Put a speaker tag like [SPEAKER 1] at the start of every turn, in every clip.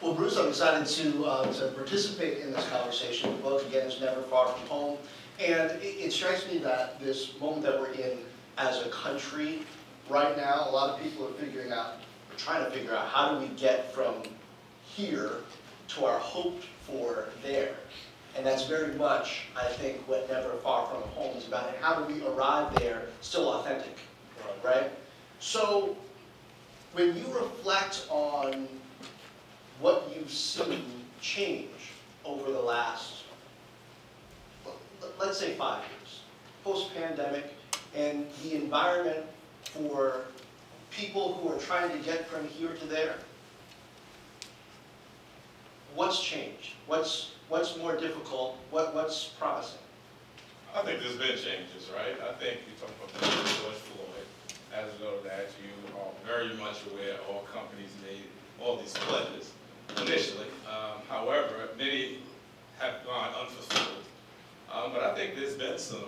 [SPEAKER 1] Well, Bruce, I'm excited to participate in this conversation. The book, again, is Never Far From Home. And it strikes me that this moment that we're in as a country right now, a lot of people are trying to figure out how do we get from here to our hoped for there. And that's very much, I think, what Never Far From Home is about. And how do we arrive there still authentic, right? So when you reflect on what you've seen change over the last, let's say 5 years, post-pandemic, and the environment for people who are trying to get from here to there, what's changed? What's more difficult? What's promising?
[SPEAKER 2] I think there's been changes, right? I think you talk about George Floyd. As a result of that, you are very much aware all companies made all these pledges initially. However, many have gone unfulfilled. But I think there's been some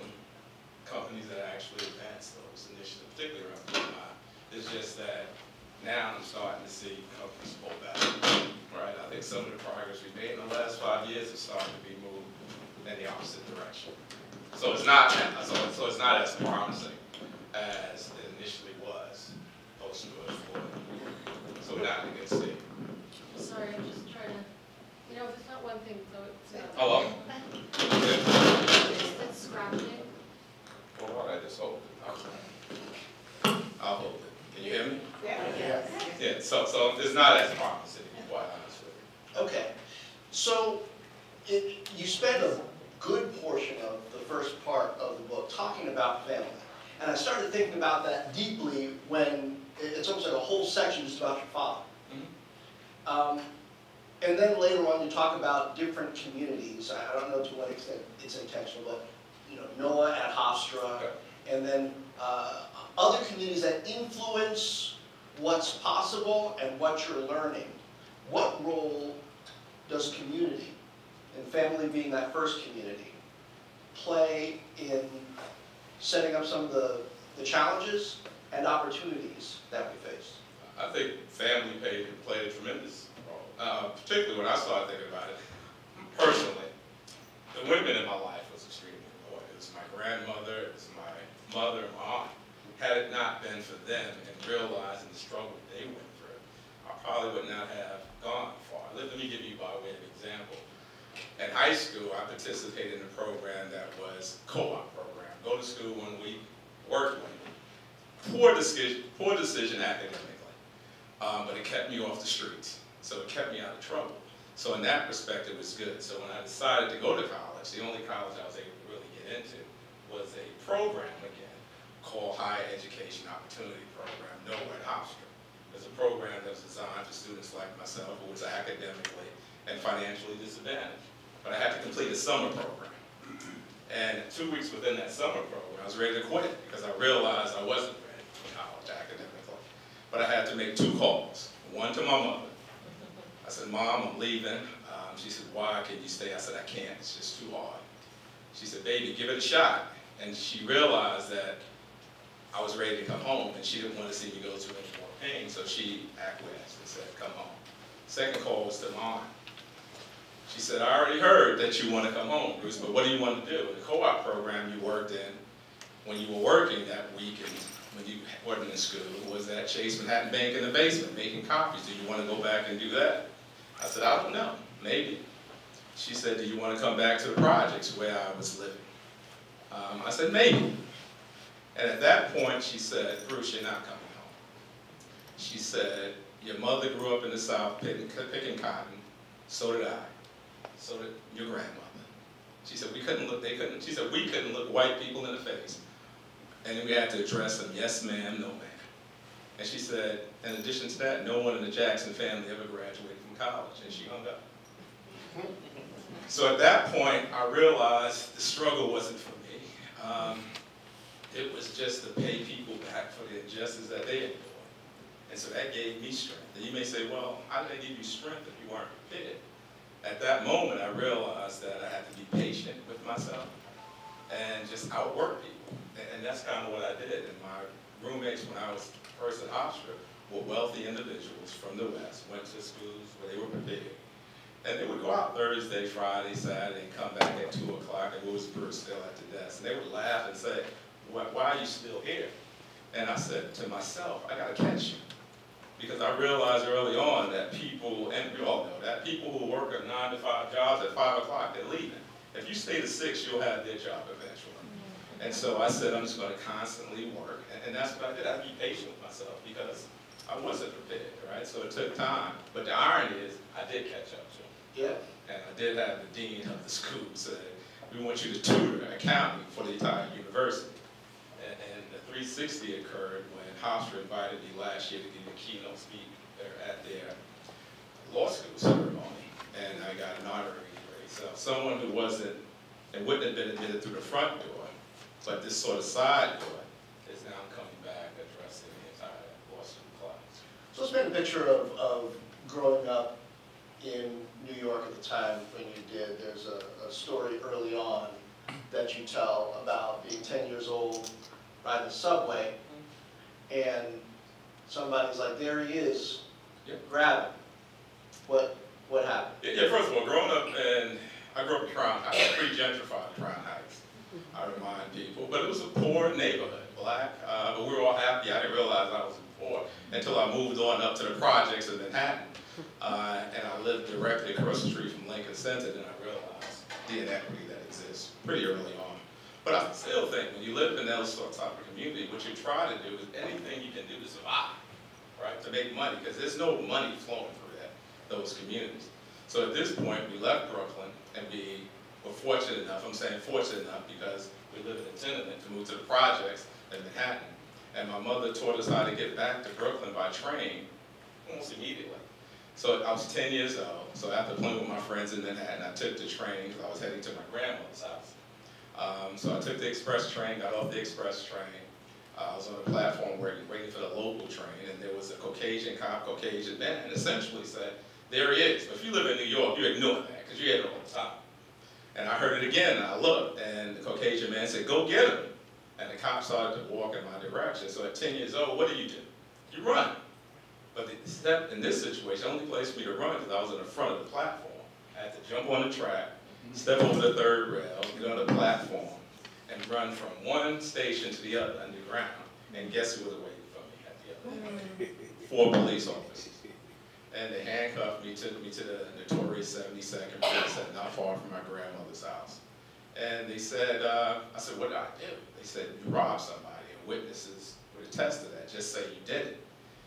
[SPEAKER 2] companies that actually advanced those initiatives, particularly around DEI. It's just that now I'm starting to see companies pull back, right? I think some of the progress we've made in the last 5 years is starting to be moved in the opposite direction. So it's not as promising as it initially was post-George Floyd. So we're not in a good state.
[SPEAKER 3] Sorry, I'm just trying to, if it's not one thing, so it's another.
[SPEAKER 2] Oh,
[SPEAKER 3] It's scrapping.
[SPEAKER 2] well, why don't I just hold it? I'll hold it. Can you hear me?
[SPEAKER 1] Yeah.
[SPEAKER 2] Yeah, so it's not as promising, to be quite honest with you.
[SPEAKER 1] Okay. So you spend a good portion of the first part of the book talking about family. And I started thinking about that deeply when it's almost like a whole section just about your father. And then later on you talk about different communities. I don't know to what extent it's intentional, but Noah at Hofstra,
[SPEAKER 2] Okay.
[SPEAKER 1] and then other communities that influence what's possible and what you're learning. What role does community, and family being that first community, play in setting up some of the challenges and opportunities that we face?
[SPEAKER 2] I think family played a tremendous role, particularly when I started thinking about it personally. The women in my life was extremely important. It was my grandmother, it was my mother, and my aunt. Had it not been for them and realizing the struggle they went through, I probably would not have gone far. Let me give you by way of example. In high school, I participated in a program that was co-op program. Go to school 1 week, work 1 week. Poor decision academically, but it kept me off the streets. So it kept me out of trouble. So in that perspective, it was good. So when I decided to go to college, the only college I was able to really get into was a program again called Higher Education Opportunity Program, Nowhere at Hofstra. It's a program that was designed for students like myself who was academically and financially disadvantaged. But I had to complete a summer program. And 2 weeks within that summer program, I was ready to quit because I realized I wasn't ready for college academically. But I had to make 2 calls, one to my mother. I said, Mom, I'm leaving. She said, why can you stay? I said, I can't, it's just too hard. She said, baby, give it a shot. And she realized that I was ready to come home and she didn't want to see me go through any more pain, so she acquiesced and said, come home. Second call was to Mom. She said, I already heard that you want to come home, Bruce, but what do you want to do? The co-op program you worked in, when you were working that week and when you weren't in school, was at Chase Manhattan Bank in the basement making copies. Do you want to go back and do that? I said, I don't know, maybe. She said, do you want to come back to the projects where I was living? I said, maybe. And at that point, she said, Bruce, you're not coming home. She said, your mother grew up in the South picking cotton, so did I. So did your grandmother. She said, we couldn't look white people in the face. And then we had to address them, yes ma'am, no ma'am. And she said, in addition to that, no one in the Jackson family ever graduated from college, and she hung up. So at that point, I realized the struggle wasn't for me. It was just to pay people back for the injustice that they endured. And so that gave me strength. And you may say, well, how did they give you strength if you weren't prepared? At that moment, I realized that I had to be patient with myself and just outwork people. And that's kind of what I did. And my roommates, when I was first at Hofstra, were wealthy individuals from the West, went to schools where they were prepared. And they would go out Thursday, Friday, Saturday, and come back at 2 o'clock, and Woodsburg still at the desk. And they would laugh and say, why are you still here? And I said to myself, I gotta catch you. Because I realized early on that people, and we all know that, people who work at 9 to 5 jobs at 5 o'clock, they're leaving. If you stay to 6, you'll have their job eventually. And so I said, I'm just gonna constantly work. And that's what I did. I had to be patient with myself because I wasn't prepared, right? So it took time. But the irony is, I did catch up to him.
[SPEAKER 1] Yeah.
[SPEAKER 2] And I did have the dean of the school say, we want you to tutor accounting for the entire university. And the 360 occurred when Hofstra invited me last year to give a keynote speech at their law school ceremony. And I got an honorary degree. So someone who wasn't, and wouldn't have been admitted through the front door, but this sort of side door is now coming back addressing the entire law school class.
[SPEAKER 1] So let's paint a picture of growing up in New York at the time when you did. There's a story early on that you tell about being 10 years old, riding the subway, and somebody's like, there he is, grab him. What happened?
[SPEAKER 2] Yeah, first of all, growing up I grew up in Crown Heights, pretty gentrified Crown Heights, I remind people, but it was a poor neighborhood, black, but we were all happy. I didn't realize I was poor until I moved on up to the projects in Manhattan. And I lived directly across the street from Lincoln Center, then I realized the inequity that exists pretty early on. But I still think when you live in that sort of type of community, what you try to do is anything you can do to survive, right? To make money, because there's no money flowing through those communities. So at this point, we left Brooklyn, and we were fortunate enough, I'm saying fortunate enough because we lived in a tenement, to move to the projects in Manhattan. And my mother taught us how to get back to Brooklyn by train almost immediately. So I was 10 years old, so after playing with my friends in Manhattan, I took the train because I was heading to my grandmother's house. So I took the express train, got off the express train. I was on the platform waiting for the local train, and there was a Caucasian cop, Caucasian man, and essentially said, there he is. But if you live in New York, you ignore that because you hear it all the time. And I heard it again, and I looked, and the Caucasian man said, go get him. And the cop started to walk in my direction. So at 10 years old, what do? You run. But the step in this situation, the only place for me to run because I was in the front of the platform. I had to jump on the track, step over the third rail, get on the platform, and run from one station to the other underground. And guess who was waiting for me at the other end? 4 police officers. And they handcuffed me, took me to the notorious 72nd precinct, not far from my grandmother's house. And they said, I said, what did I do? They said, you robbed somebody, and witnesses would attest to that. Just say you did it.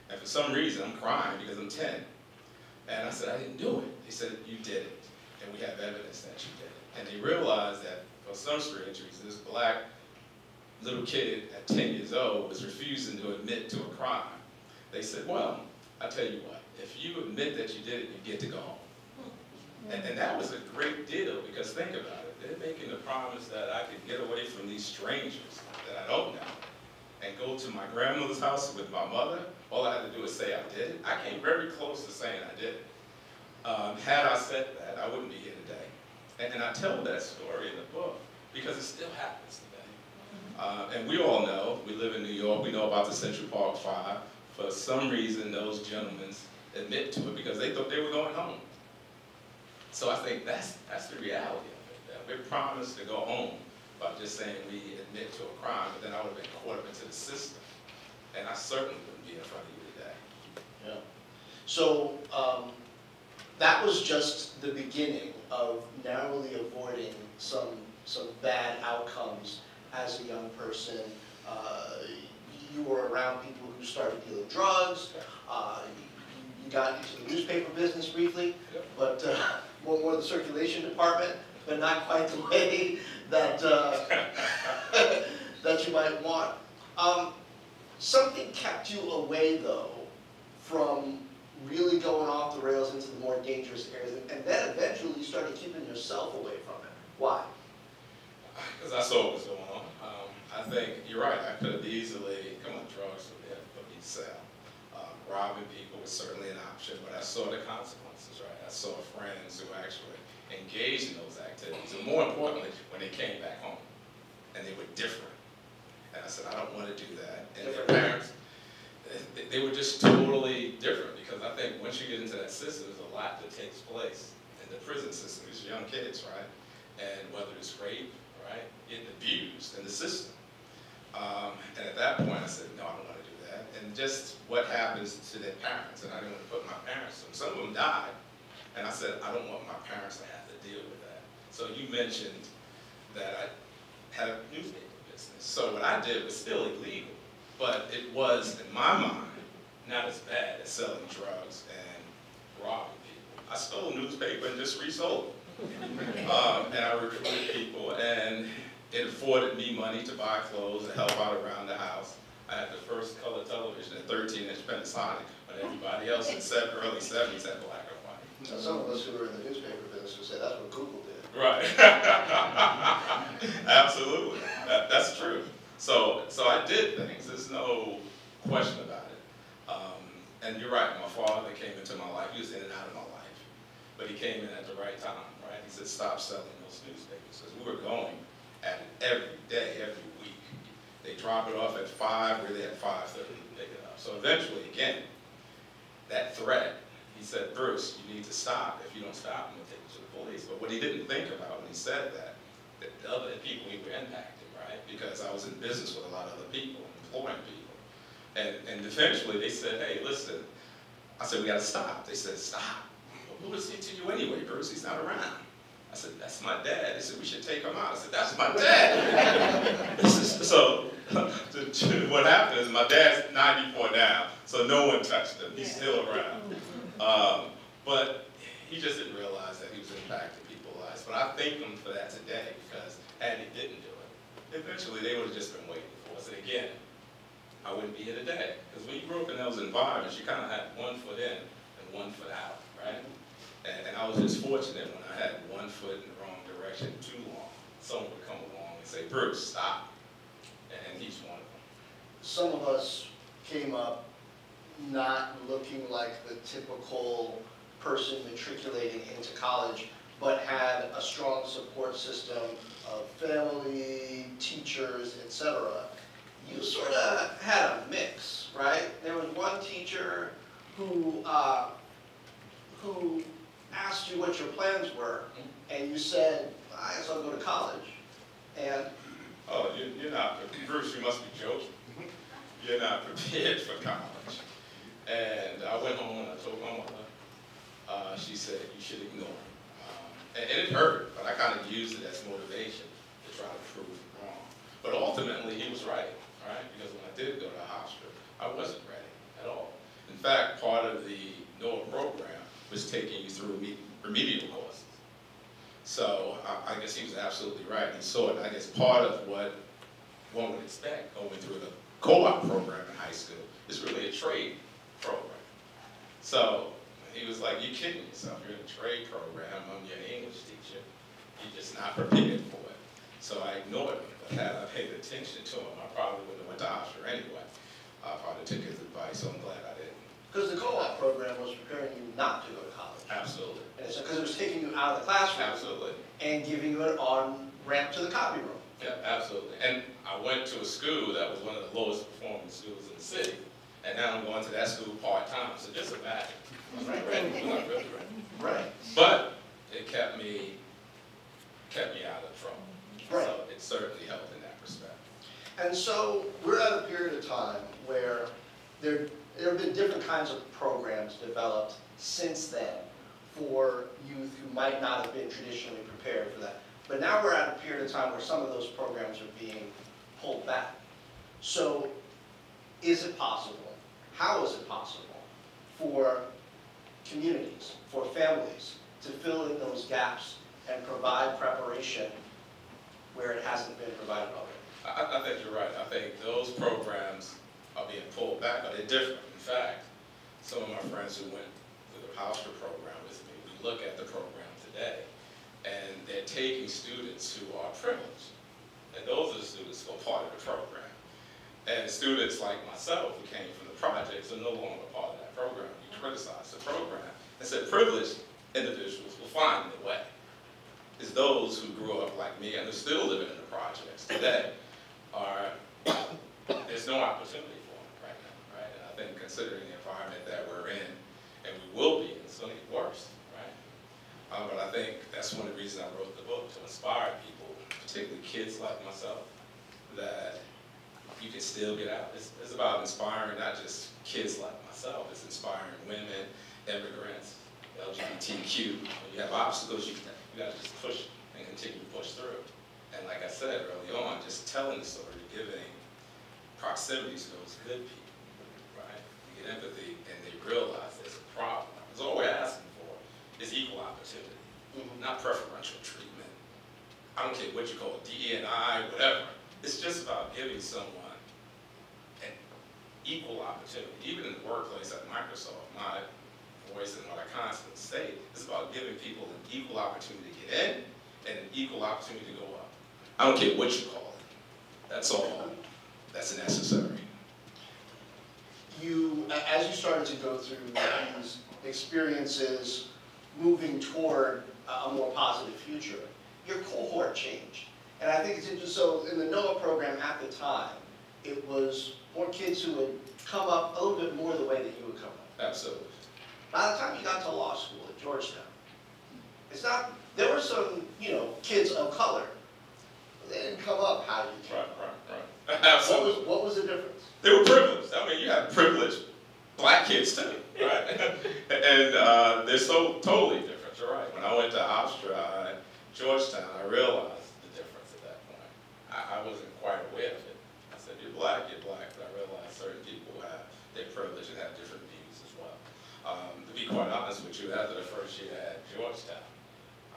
[SPEAKER 2] And for some reason, I'm crying because I'm 10. And I said, I didn't do it. They said, you did it. And we have evidence that you did it. And they realized that for some strange reason, this black little kid at 10 years old was refusing to admit to a crime. They said, well, I tell you what, if you admit that you did it, you get to go home. And that was a great deal because think about it. They're making the promise that I could get away from these strangers that I don't know and go to my grandmother's house with my mother. All I had to do was say I did it. I came very close to saying I did it. Had I said that, I wouldn't be here today. And I tell that story in the book because it still happens today. And we all know, we live in New York, we know about the Central Park Five. For some reason, those gentlemen admit to it because they thought they were going home. So I think that's the reality of it. That we're promised to go home by just saying we admit to a crime, but then I would have been caught up into the system. And I certainly wouldn't be in front of you today.
[SPEAKER 1] Yeah. So that was just the beginning of narrowly avoiding some bad outcomes as a young person. You were around people who started dealing drugs. You got into the newspaper business briefly, but more the circulation department, but not quite the way that that you might want. Something kept you away, though, from really going off the rails into the more dangerous areas, and then eventually you started keeping yourself away from it. Why?
[SPEAKER 2] Because I saw what was going on. I think you're right. I could have easily, come on, drugs were there for me to sell. Robbing people was certainly an option, but I saw the consequences, right? I saw friends who actually engaged in those activities, and more importantly, when they came back home, and they were different. And I said, I don't want to do that. And their parents, they were just totally different, because I think once you get into that system, there's a lot that takes place in the prison system. These are young kids, right? And whether it's rape, right, getting abused in the system. And at that point, I said, no, I don't want to do that. And just what happens to their parents, and I didn't want to put my parents through. Some of them died, and I said, I don't want my parents to have to deal with that. So you mentioned that I had a newspaper business. So what I did was still illegal, but it was, in my mind, not as bad as selling drugs and robbing people. I stole a newspaper and just resold it. And I recruited people, and it afforded me money to buy clothes and help out around the house. I had the first color television, a 13-inch Panasonic, when everybody else in the early 70s had black and white.
[SPEAKER 1] Now, some of us who are in the newspaper business would say that's what Google did.
[SPEAKER 2] Right. Absolutely. That's true. So I did things. There's no question about it. And you're right, my father came into my life. He was in and out of my life. But he came in at the right time, right? He said, stop selling those newspapers. Because we were going at it every day, every week. They drop it off at 5, we're there at 5:30 to pick it up. So eventually, again, that threat, he said, Bruce, you need to stop. If you don't stop, I'm going to take you to the police. But what he didn't think about when he said that the other people we were impacted, right? Because I was in business with a lot of other people, employing people. And eventually they said, hey, listen. I said, we got to stop. They said, stop. Who is he to you anyway, Bruce? He's not around. I said, that's my dad. They said, we should take him out. I said, that's my dad. So what happened is my dad's 94 now, so no one touched him. He's still around. But he just didn't realize that he was impacting people's lives. But I thank him for that today, because had he didn't do it, eventually they would have just been waiting for us. And again, I wouldn't be here today. Because when you grew up in those environments, you kind of had one foot in and one foot out, right? And I was just fortunate when I had one foot in the wrong direction too long. Someone would come along and say, Bruce, stop. And he's one of them.
[SPEAKER 1] Some of us came up not looking like the typical person matriculating into college, but had a strong support system of family, teachers, etc. You sort of had a mix, right? There was one teacher who asked you what your plans were, and you said, I guess I'll go to college. And
[SPEAKER 2] oh, you're not, Bruce, you must be joking. You're not prepared for college. And I went home and I told my mother. She said, you should ignore it. And it hurt, but I kind of used it as motivation to try to prove him wrong. But ultimately, he was right, right? Because when I did go to the hospital, I wasn't ready at all. In fact, part of the NOAA program was taking you through remedial courses. So I guess he was absolutely right. He saw it. I guess part of what one would expect going through the co-op program in high school is really a trade program. So he was like, you're kidding yourself. You're in a trade program. I'm your English teacher. You're just not prepared for it. So I ignored him. But had I paid attention to him, I probably wouldn't have went to Oxford anyway. I probably took his advice, so I'm glad I didn't.
[SPEAKER 1] because the co-op program was preparing you not to go to college.
[SPEAKER 2] Absolutely.
[SPEAKER 1] And it's because it was taking you out of the classroom.
[SPEAKER 2] Absolutely.
[SPEAKER 1] And giving you an on-ramp to the copy room.
[SPEAKER 2] Yeah, absolutely. And I went to a school that was one of the lowest performing schools in the city. And now I'm going to that school part-time. So just imagine. I'm not ready. I'm not really ready.
[SPEAKER 1] Right.
[SPEAKER 2] But it kept me out of trouble.
[SPEAKER 1] Right.
[SPEAKER 2] So it certainly helped in that respect.
[SPEAKER 1] And so we're at a period of time where there have been different kinds of programs developed since then for youth who might not have been traditionally prepared for that. But now we're at a period of time where some of those programs are being pulled back. So is it possible, how is it possible for communities, for families to fill in those gaps and provide preparation where it hasn't been provided already?
[SPEAKER 2] I think you're right. I think those programs are being pulled back, but they're different. In fact, some of my friends who went through the Hofstra program with me, we look at the program today, and they're taking students who are privileged. And those are the students who are part of the program. And students like myself who came from the projects are no longer part of that program. You criticize the program and said privileged individuals will find their way. It's those who grew up like me and are still living in the projects today there's no opportunity for them right now, right? And I considering the environment that we're in, and we will be, and it's going to get worse, right? But I think that's one of the reasons I wrote the book, to inspire people, particularly kids like myself, that you can still get out. It's about inspiring not just kids like myself, it's inspiring women, immigrants, LGBTQ. When you have obstacles, you got to just push and continue to push through. And like I said early on, just telling the story, giving proximity to those good people, right? You get empathy and they realize there's a problem. Because all we're asking for is equal opportunity, not preferential treatment. I don't care what you call it, DE&I, whatever. It's just about giving someone an equal opportunity. Even in the workplace at Microsoft, my voice and what I constantly say, it's about giving people an equal opportunity to get in and an equal opportunity to go up. I don't care what you call it. That's all. That's necessary.
[SPEAKER 1] As you started to go through these experiences moving toward a more positive future, your cohort changed. And I think it's interesting, so in the NOAA program at the time, it was more kids who would come up a little bit more the way that you would come up.
[SPEAKER 2] Absolutely.
[SPEAKER 1] By the time you got to law school at Georgetown, there were some, kids of color. They didn't come up how you came up.
[SPEAKER 2] Right. Absolutely.
[SPEAKER 1] What was the difference?
[SPEAKER 2] They were privileged. I mean, you have privileged black kids too, right? And they're so totally different. You're right. When I went to Georgetown, I realized the difference at that point. I wasn't quite aware of it. I said, you're black, but I realized certain people have their privilege and have different views as well. To be quite honest with you, after the first year at Georgetown,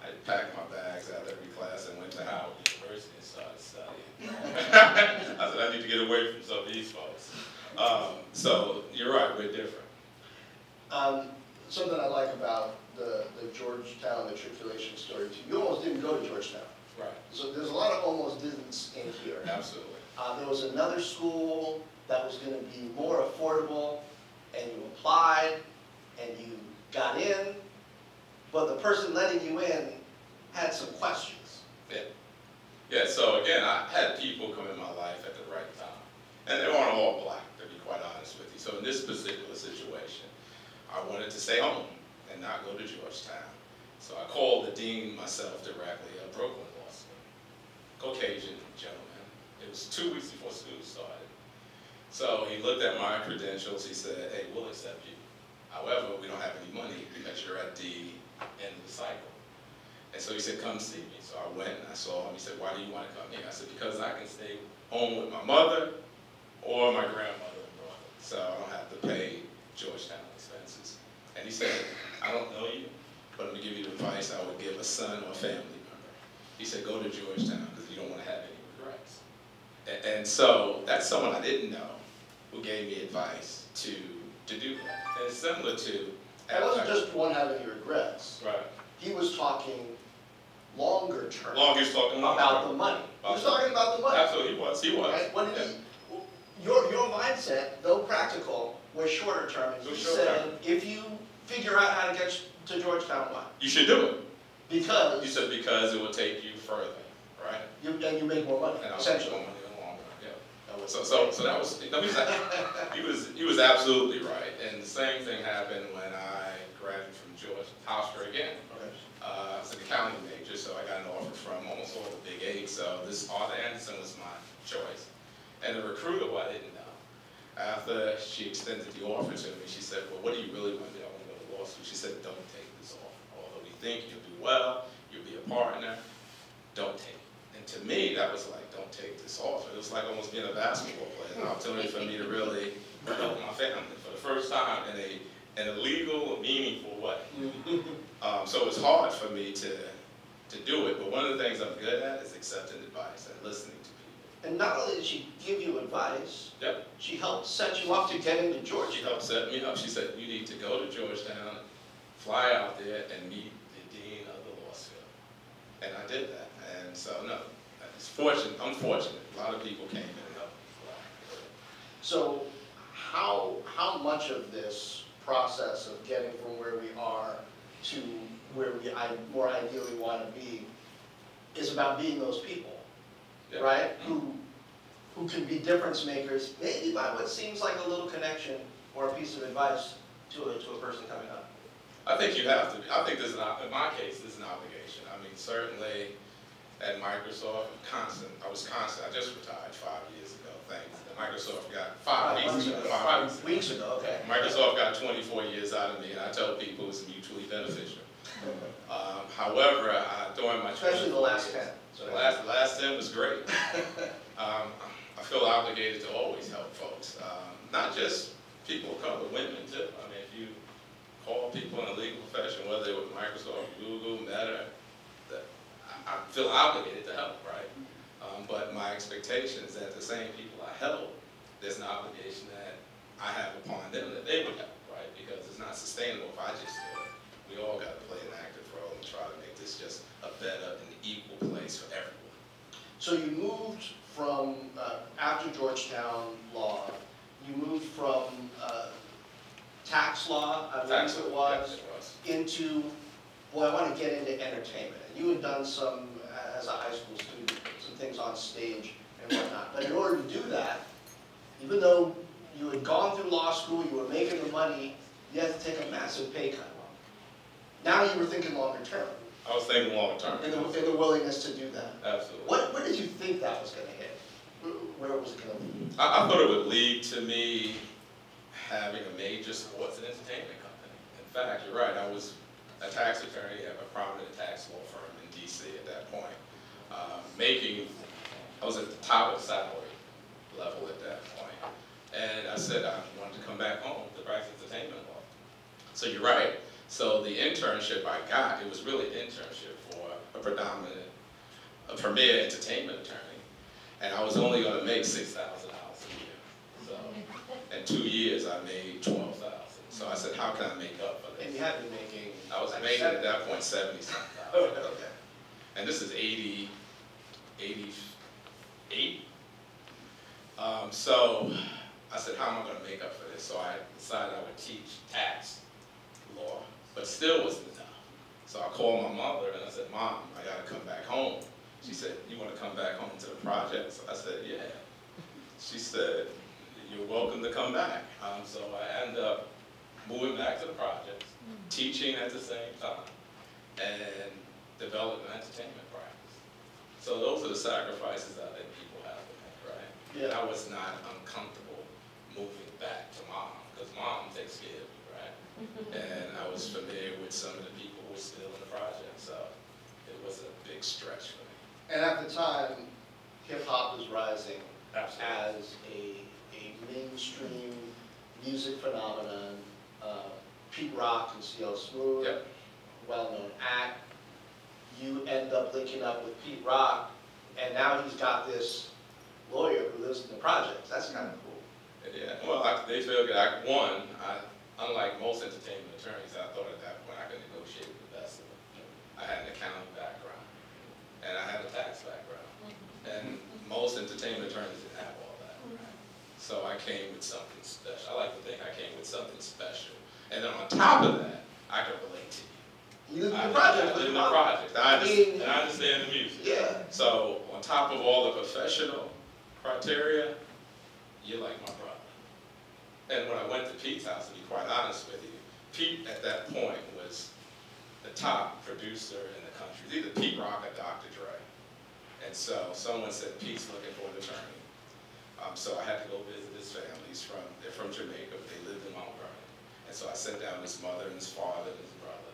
[SPEAKER 2] I packed my bags out of every class and went to Howard University and started studying. I said, I need to get away from some of these folks. So you're right, we're different.
[SPEAKER 1] Something I like about the Georgetown matriculation story too, you almost didn't go to Georgetown.
[SPEAKER 2] Right.
[SPEAKER 1] So there's a lot of almost didn'ts in here.
[SPEAKER 2] Absolutely.
[SPEAKER 1] There was another school that was going to be more affordable, and you applied, and you got in, but the person letting you in had some questions.
[SPEAKER 2] Yeah, so again, I had people come in my life at the right time. And they weren't all black, to be quite honest with you. So in this particular situation, I wanted to stay home and not go to Georgetown. So I called the dean myself directly at Brooklyn Law School. Caucasian gentleman. It was 2 weeks before school started. So he looked at my credentials, he said, hey, we'll accept you. However, we don't have any money because you're at the end of the cycle. And so he said, come see me. So I went and I saw him. He said, why do you want to come here? I said, because I can stay home with my mother or my grandmother and brother. So I don't have to pay Georgetown expenses. And he said, I don't know you, but I'm going to give you the advice I would give a son or a family member. He said, go to Georgetown because you don't want to have any regrets. And so that's someone I didn't know who gave me advice to do that. And it's similar to...
[SPEAKER 1] It wasn't just one having any regrets.
[SPEAKER 2] Right.
[SPEAKER 1] He was talking longer term.
[SPEAKER 2] He was talking
[SPEAKER 1] about the money. He was talking about the money.
[SPEAKER 2] Absolutely, he was.
[SPEAKER 1] Right? What did your mindset, though practical, was shorter term. And he said, if you figure out how to get to Georgetown, what?
[SPEAKER 2] You should do it.
[SPEAKER 1] Because?
[SPEAKER 2] You said because it will take you further, right?
[SPEAKER 1] And you make more money,
[SPEAKER 2] and
[SPEAKER 1] essentially.
[SPEAKER 2] More money in the long run, yeah. So that was, he was absolutely right. And the same thing happened when I graduated from Hofstra again.
[SPEAKER 1] Okay.
[SPEAKER 2] I was an accounting major, so I got an offer from almost all the big eight. So this Arthur Anderson was my choice. And the recruiter, who I didn't know, after she extended the offer to me, she said, well, what do you really want to do? I want to go to law school. She said, don't take this offer. Although we think you'll do well, you'll be a partner, don't take it. And to me, that was like, don't take this offer. It was like almost being a basketball player, an opportunity for me to really help my family for the first time in a legal, meaningful way. So it was hard for me to do it, but one of the things I'm good at is accepting advice and listening to people.
[SPEAKER 1] And not only did she give you advice,
[SPEAKER 2] yep.
[SPEAKER 1] She helped set you up to get into Georgetown.
[SPEAKER 2] She helped set me up. She said, you need to go to Georgetown, fly out there, and meet the dean of the law school. And I did that. And so, no, it's fortunate. I'm fortunate. A lot of people came in and helped me.
[SPEAKER 1] So how much of this process of getting from where we are to where we more ideally want to be is about being those people, yeah. Right? Who can be difference makers, maybe by what seems like a little connection or a piece of advice to a person coming up?
[SPEAKER 2] I think you have to. I think there's in my case, there's an obligation. I mean, certainly at Microsoft, I was constant. I just retired 5 years ago. Thanks. Microsoft got 5 weeks ago.
[SPEAKER 1] 5 weeks ago, okay.
[SPEAKER 2] Microsoft got 24 years out of me, and I tell people it's mutually beneficial. However, during my
[SPEAKER 1] especially the last 10.
[SPEAKER 2] So the last 10 was great. I feel obligated to always help folks, not just people of color, women too. I mean, if you call people in the legal profession, whether they're with Microsoft, Google, Meta, I feel obligated to help, right? But my expectation is that the same people I help, there's an obligation that I have upon them that they would help, right? Because it's not sustainable if I just do it. We all got to play an active role and try to make this just a better and equal place for everyone.
[SPEAKER 1] So you moved from, after Georgetown Law, you moved from tax law, I believe it was, into, well, I want to get into entertainment. And you had done some, as a high school student, some things on stage and whatnot. But in order to do that, even though you had gone through law school, you were making the money, you had to take a massive pay cut. Now you were thinking longer term.
[SPEAKER 2] I was thinking long term.
[SPEAKER 1] And the willingness to do that.
[SPEAKER 2] Absolutely.
[SPEAKER 1] Where did you think that was going to hit? Where was it going to lead?
[SPEAKER 2] I thought it would lead to me having a major sports and entertainment company. In fact, you're right. I was a tax attorney at a prominent tax law firm in D.C. at that point. I was at the top of the salary level at that point. And I said I wanted to come back home to practice entertainment law. So you're right. So the internship I got, it was really an internship for a premier entertainment attorney. And I was only going to make $6,000 a year. So in 2 years, I made $12,000. So I said, how can I make up for this?
[SPEAKER 1] And you had been making...
[SPEAKER 2] I was making at that point 70-something thousand.
[SPEAKER 1] Oh, okay.
[SPEAKER 2] And this is 88. So I said, how am I going to make up for this? So I decided I would teach tax law, but still wasn't enough. So I called my mother and I said, Mom, I got to come back home. She said, you want to come back home to the projects? I said, yeah. She said, you're welcome to come back. So I ended up moving back to the projects, teaching at the same time, and developing an entertainment practice. So those are the sacrifices I think people have to make, right?
[SPEAKER 1] Yeah.
[SPEAKER 2] I was not uncomfortable moving back to Mom, because Mom takes care of me, right? And I was familiar with some of the people who were still in the project, so it was a big stretch for me.
[SPEAKER 1] And at the time, hip-hop was rising.
[SPEAKER 2] Absolutely.
[SPEAKER 1] As a mainstream music phenomenon. Pete Rock and C.L. Smooth,
[SPEAKER 2] Yep.
[SPEAKER 1] well-known act. You end up linking up with Pete Rock, and now he's got this lawyer who lives in the projects. That's kind of cool.
[SPEAKER 2] Yeah, well, they feel that unlike most entertainment attorneys, I thought at that point I could negotiate with the best of them. I had an accounting background, and I had a tax background, and most entertainment attorneys didn't have all that. So I came with something special. I like to think I came with something special. And then on top of that, I could relate to you.
[SPEAKER 1] You live in the project.
[SPEAKER 2] I live in the project. And I understand the music.
[SPEAKER 1] Yeah.
[SPEAKER 2] So on top of all the professional criteria, you're like my brother. And when I went to Pete's house, to be quite honest with you, Pete at that point was the top producer in the country. It was either Pete Rock or Dr. Dre. And so someone said, Pete's looking for an attorney. So I had to go visit his family. They're from Jamaica, but they lived in Mount Vernon. And so I sat down with his mother and his father and his brother.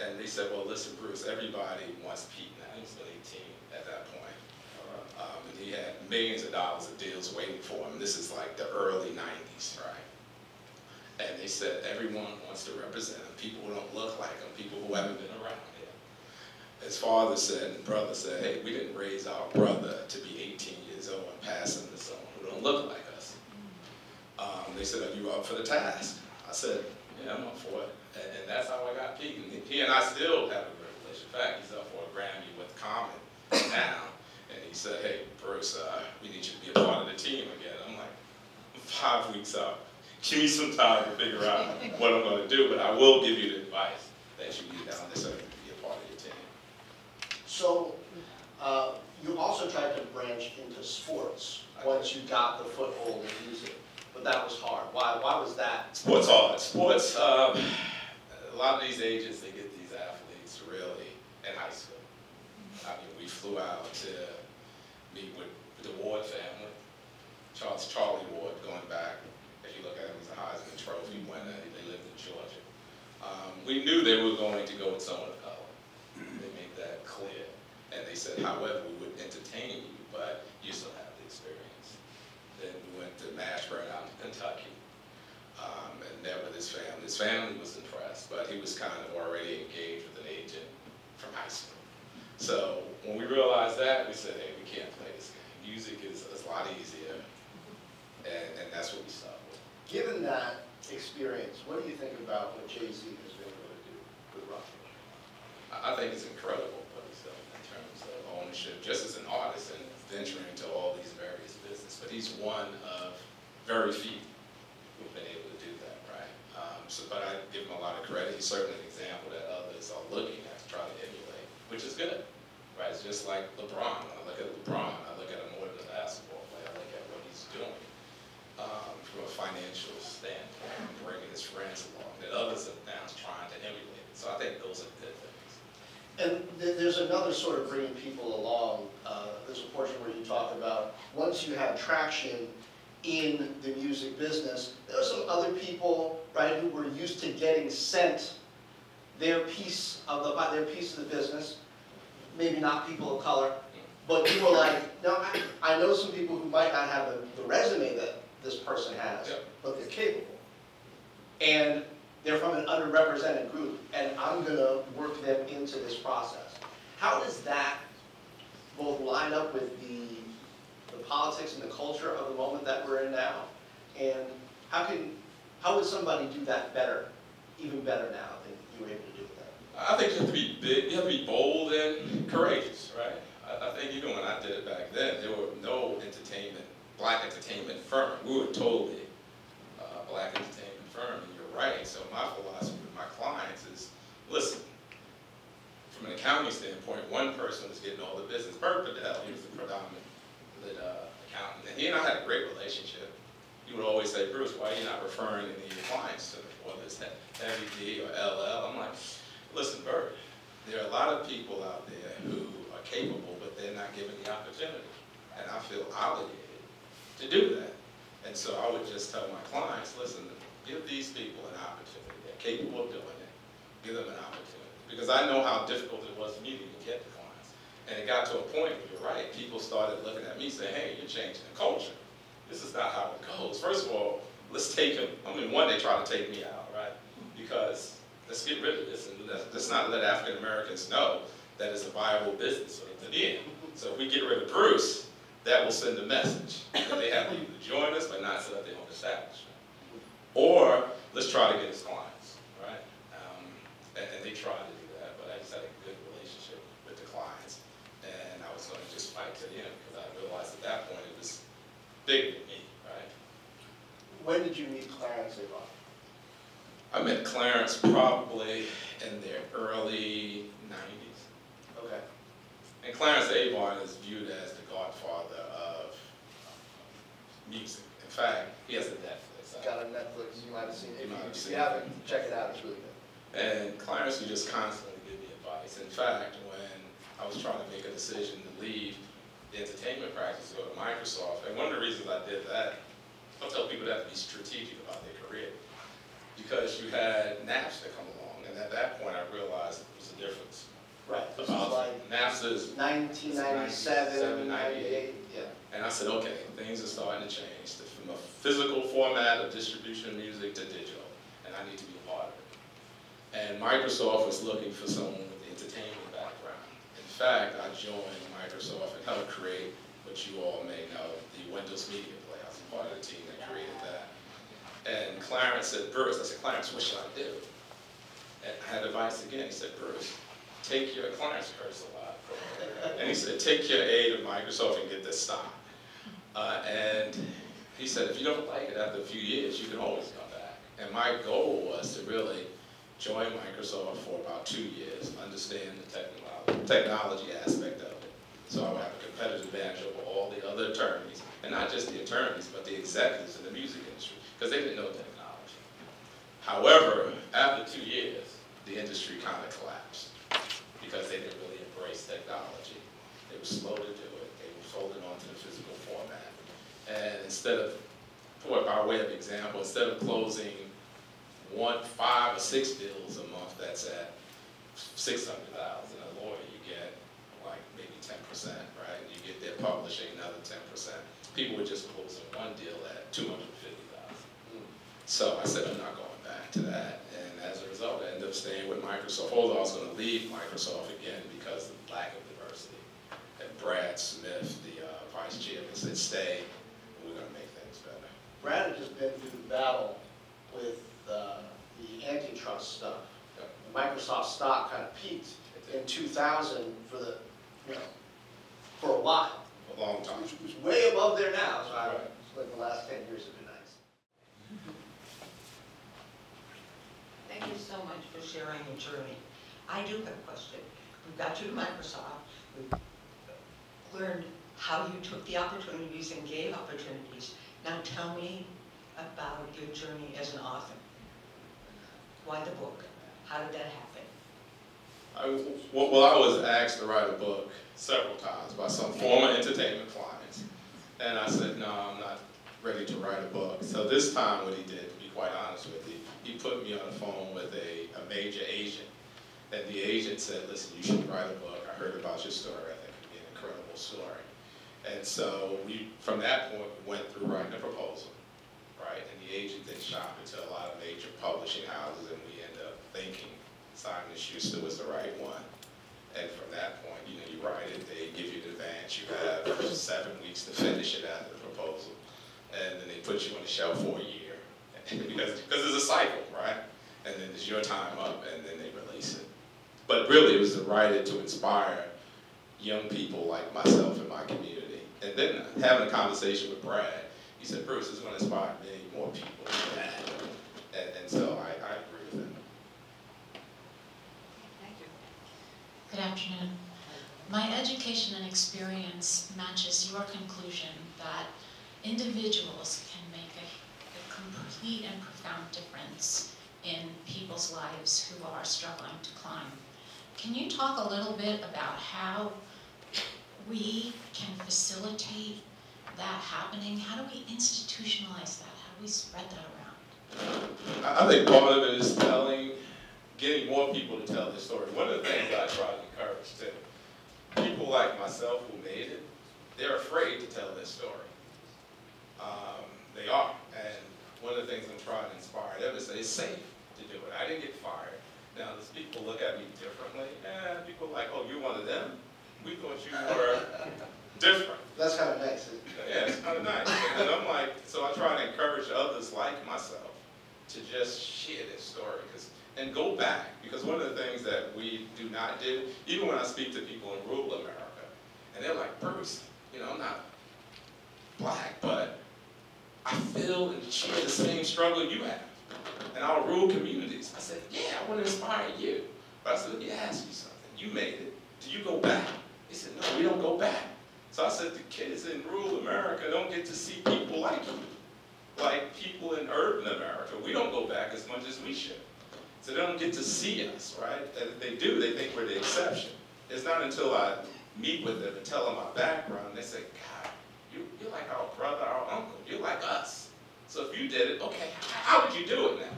[SPEAKER 2] And they said, well, listen, Bruce, everybody wants Pete now. He was 18 at that point. And he had millions of dollars of deals waiting for him. This is like the early 90s, right? And they said, everyone wants to represent him. People who don't look like him, people who haven't been around him. His father said, and brother said, hey, we didn't raise our brother to be 18 years old and pass him to someone who don't look like us. They said, are you up for the task? I said, yeah, I'm up for it. And that's how I got Pete. And he and I still have a great relationship. In fact, he's up for a Grammy with Common now. And he said, hey, Bruce, we need you to be a part of the team again. I'm like, I'm 5 weeks out. Give me some time to figure out what I'm going to do, but I will give you the advice that you need down there so you can be a part of your team.
[SPEAKER 1] So you also tried to branch into sports once you got the foothold in music. but that was hard. Why was that?
[SPEAKER 2] Sports hard. Sports, a lot of these agents, they get these athletes really in high school. I mean, we flew out to meet with the Ward family, Charlie Ward, going back. If you look at him, he's a Heisman Trophy winner. They lived in Georgia. We knew they were going to go with someone of color. They made that clear. And they said, however, we would entertain you, but you still have the experience. Then we went to Mashburn out in Kentucky, and met with his family. His family was impressed, but he was kind of already engaged with an agent from high school. So when we realized that, we said, hey, we can't play this game. Music is a lot easier, and that's what we started with.
[SPEAKER 1] Given that experience, what do you think about what Jay-Z has been able to do with rock?
[SPEAKER 2] I think it's incredible what he's done in terms of ownership, just as an artist and venturing into all these various businesses. But he's one of very few who've been able to do that, right? But I give him a lot of credit. He's certainly an example that others are looking at to try to emulate, which is good, right? It's just like LeBron. When I look at LeBron, I look at him more than a basketball player. I look at what he's doing from a financial standpoint, bringing his friends along, that others are now trying to emulate it. So I think those are good things.
[SPEAKER 1] And there's another sort of bringing people along. There's a portion where you talk about once you have traction in the music business, there are some other people, right, who were used to getting sent their piece of the business. Maybe not people of color, but you were like, no, I know some people who might not have the resume that this person has,
[SPEAKER 2] Yep.
[SPEAKER 1] but they're capable. And they're from an underrepresented group, and I'm going to work them into this process. How does that both line up with the politics and the culture of the moment that we're in now? And how would somebody do that better, even better now than you were able to do with that?
[SPEAKER 2] I think you have to be big, you have to be bold and courageous, right? I think even when I did it back then, there were no black entertainment firm. We were totally black entertainment firm, and you're right. So my philosophy with my clients is, listen, from an accounting standpoint, one person was getting all the business. Bert Padell, he was the predominant accountant, and he and I had a great relationship. He would always say, Bruce, why are you not referring any of your clients to me, whether it's Heavy D or LL? I'm like, listen, Bert, there are a lot of people out there who are capable, but they're not given the opportunity. And I feel obligated to do that. And so I would just tell my clients, listen, give these people an opportunity. They're capable of doing it. Give them an opportunity. Because I know how difficult it was for me to even get the clients. And it got to a point where you're right, people started looking at me saying, hey, you're changing the culture. This is not how it goes. First of all, let's take them. I mean, one, they try to take me out, right? Because let's get rid of this, and let's not let African Americans know that it's a viable business for them. So if we get rid of Bruce, that will send a message that they have people to join us, but not set up their own establishment. Or let's try to get his clients, right? And they tried to do that, but I just had a good relationship with the clients, and I was going to just fight to the end because I realized at that point it was bigger than me, right?
[SPEAKER 1] When did you meet Clarence Avant?
[SPEAKER 2] I met Clarence probably in their early 90s.
[SPEAKER 1] Okay.
[SPEAKER 2] And Clarence Avant is viewed as the godfather of music. In fact, he has a Netflix.
[SPEAKER 1] It's got a Netflix, you might have seen it.
[SPEAKER 2] You might have
[SPEAKER 1] If
[SPEAKER 2] seen
[SPEAKER 1] you
[SPEAKER 2] it.
[SPEAKER 1] haven't, check it out, it's really good.
[SPEAKER 2] And Clarence would just constantly give me advice. In fact, when I was trying to make a decision to leave the entertainment practice to go to Microsoft, and one of the reasons I did that, I tell people that to be strategic about their career. Because you had Napster come along, and at that point I realized there was a difference.
[SPEAKER 1] Right, this is
[SPEAKER 2] About
[SPEAKER 1] like
[SPEAKER 2] Napster's
[SPEAKER 1] 1997, 98, yeah.
[SPEAKER 2] And I said, okay, things are starting to change from a physical format of distribution of music to digital, and I need to be a part of it. And Microsoft was looking for someone with the entertainment background. In fact, I joined Microsoft and helped create what you all may know, the Windows Media Player. I was a part of the team that created that. And Clarence said, Bruce, I said, Clarence, what should I do? And I had advice again. He said, Bruce, take your Clarence curse a lot. And he said, take your aid of Microsoft and get this stock. And he said, if you don't like it after a few years, you can always come back. And my goal was to really join Microsoft for about 2 years, understand the technology aspect of it. So I would have a competitive advantage over all the other attorneys, and not just the attorneys, but the executives in the music industry. because they didn't know technology. However, after 2 years, the industry kind of collapsed because they didn't really embrace technology. They were slow to do it. They were folding onto the physical format. And instead of, by way of example, instead of closing 5 or 6 deals a month that's at $600,000 a lawyer, you get like maybe 10%, right? And you get their publishing another 10%. People were just closing one deal at $250,000. So I said, I'm not going back to that. And as a result, I ended up staying with Microsoft. Although I was going to leave Microsoft again because of the lack of diversity. And Brad Smith, the vice chairman, said, stay, and we're going to make things better.
[SPEAKER 1] Brad had just been through the battle with the antitrust stuff.
[SPEAKER 2] Yep.
[SPEAKER 1] Microsoft stock kind of peaked in 2000 for a while.
[SPEAKER 2] A long time.
[SPEAKER 1] It was way above there now, so
[SPEAKER 2] Right.
[SPEAKER 1] it's like the last 10 years have been nice.
[SPEAKER 4] Thank you so much for sharing your journey. I do have a question. We got you to Microsoft. We learned how you took the opportunities and gave opportunities. Now tell me about your journey as an author. Why the book? How did that happen?
[SPEAKER 2] I was asked to write a book several times by some former entertainment clients. And I said, no, I'm not ready to write a book. So this time what he did, to be quite honest with you, he put me on the phone with a major agent. And the agent said, listen, you should write a book. I heard about your story. I think it'd be an incredible story. And so from that point, we went through writing a proposal, right? And the agent then shopped it to a lot of major publishing houses, and we ended up thinking Simon & Schuster was the right one. And from that point, you write it, they give you the advance, you have 7 weeks to finish it after the proposal. And then they put you on the shelf for a year. because it's a cycle, right? And then it's your time up, and then they release it. But really, it was to write it to inspire young people like myself in my community. And then having a conversation with Brad, he said, Bruce, it's going to inspire many more people than that. And so I agree with him.
[SPEAKER 4] Thank you.
[SPEAKER 5] Good afternoon. My education and experience matches your conclusion that individuals can make a complete and profound difference in people's lives who are struggling to climb. Can you talk a little bit about how we can facilitate that happening? How do we institutionalize that? How do we spread that around?
[SPEAKER 2] I think part of it is getting more people to tell their story. One of the things I try to encourage too, people like myself who made it, they're afraid to tell their story. They are. And one of the things I'm trying to inspire them is that it's safe to do it. I didn't get fired. Now, does people look at me differently? People are like, oh, you're one of them? We thought you were different.
[SPEAKER 1] That's kind of nice.
[SPEAKER 2] Yeah, it's kind of nice. And I'm like, so I try to encourage others like myself to just share their story and go back. Because one of the things that we do not do, even when I speak to people in rural America, and they're like, Bruce, I'm not black, but I feel and share the same struggle you have in our rural communities. I said, yeah, I want to inspire you. But I said, let me ask you something. You made it. Do you go back? He said, no, we don't go back. So I said, the kids in rural America don't get to see people like you, like people in urban America. We don't go back as much as we should. So they don't get to see us, right? And if they do, they think we're the exception. It's not until I meet with them and tell them my background, they say, God, you're like our brother, our uncle. You're like us. So if you did it, okay, how would you do it now?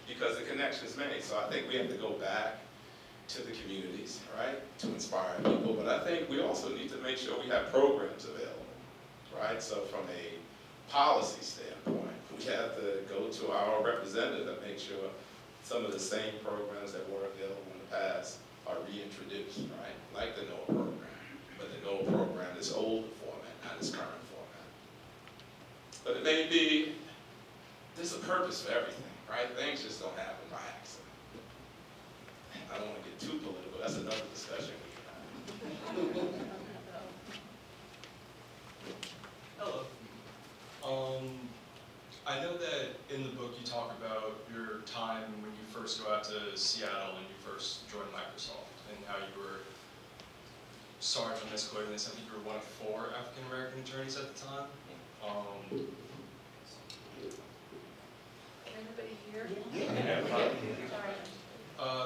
[SPEAKER 2] Because the connection's made. So I think we have to go back to the communities, right, to inspire people. But I think we also need to make sure we have programs available, right? So from a policy standpoint, we have to go to our representative and make sure some of the same programs that were available in the past are reintroduced, right? Like the NOAA program, but the NOAA program is older format, not its current format. But it may be, there's a purpose for everything, right? Things just don't happen by accident. I don't want to get too political. That's another discussion we can have.
[SPEAKER 6] Hello. I know that in the book you talk about your time when you first go out to Seattle and you first joined Microsoft and how you were, sorry if I'm misquoting this, I think you were one of 4 African-American attorneys at the time.
[SPEAKER 3] anybody here?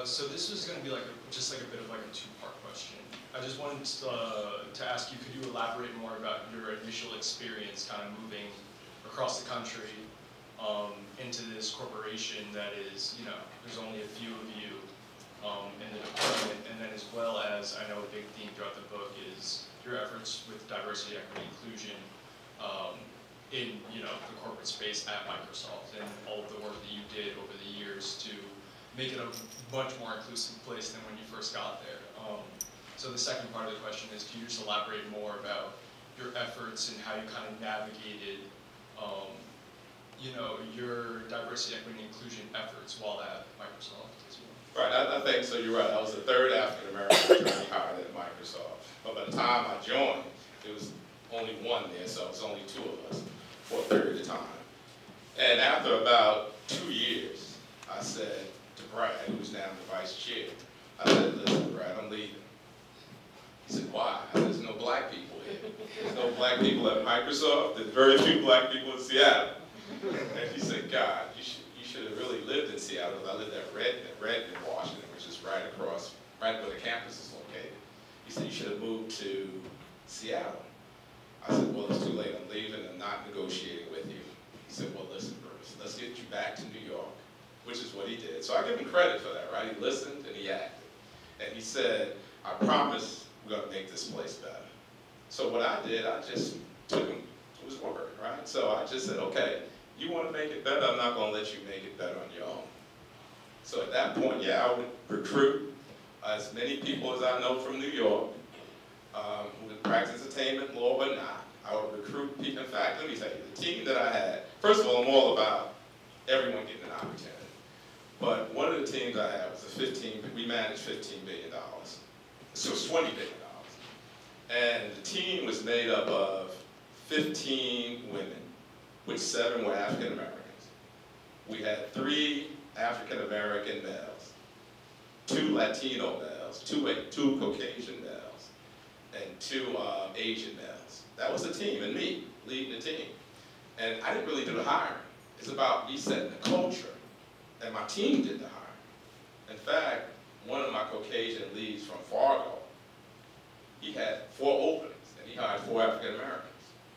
[SPEAKER 6] So this was going to be like just like a bit of like a two-part question. I just wanted to ask you, could you elaborate more about your initial experience kind of moving across the country into this corporation that is, you know, there's only a few of you in the department, and then as well as, I know a big theme throughout the book is your efforts with diversity, equity, inclusion in, you know, the corporate space at Microsoft, and all of the work that you did over the years to make it a much more inclusive place than when you first got there. So the second part of the question is, can you just elaborate more about your efforts and how you kind of navigated, you know, your diversity, equity, and inclusion efforts while at Microsoft as well?
[SPEAKER 2] Right, I think so. You're right. I was the third African American attorney hired at Microsoft. But by the time I joined, it was only one there, so it was only two of us for a period of time. And after about 2 years, I said to Brad, who was now the vice chair, I said, listen, Brad, I'm leaving. He said, why? I said, there's no black people here. There's no black people at Microsoft. There's very few black people in Seattle. And he said, God, you should have really lived in Seattle. I lived at Redmond, Washington, which is right across, right where the campus is located. He said, you should have moved to Seattle. I said, well, it's too late. I'm leaving. I'm not negotiating with you. He said, well, listen, Bruce, let's get you back to New York, which is what he did. So I give him credit for that, right? He listened and he acted. And he said, I promise we're going to make this place better. So what I did, I just took him to his word, right? So I just said, okay, you want to make it better? I'm not going to let you make it better on your own. So at that point, yeah, I would recruit as many people as I know from New York who would practice entertainment law or not. I would recruit people. In fact, let me tell you, the team that I had, first of all, I'm all about everyone getting an opportunity. But one of the teams I had was we managed $15 billion. So it was $20 billion. And the team was made up of 15 women, which 7 were African Americans. We had 3 African American males, 2 Latino males, 2 Caucasian males, and 2 Asian males. That was the team, and me leading the team. And I didn't really do the hiring. It's about me setting the culture, and my team did the hiring. In fact, one of my Caucasian leads from Fargo, he had 4 openings, and he hired 4 African Americans.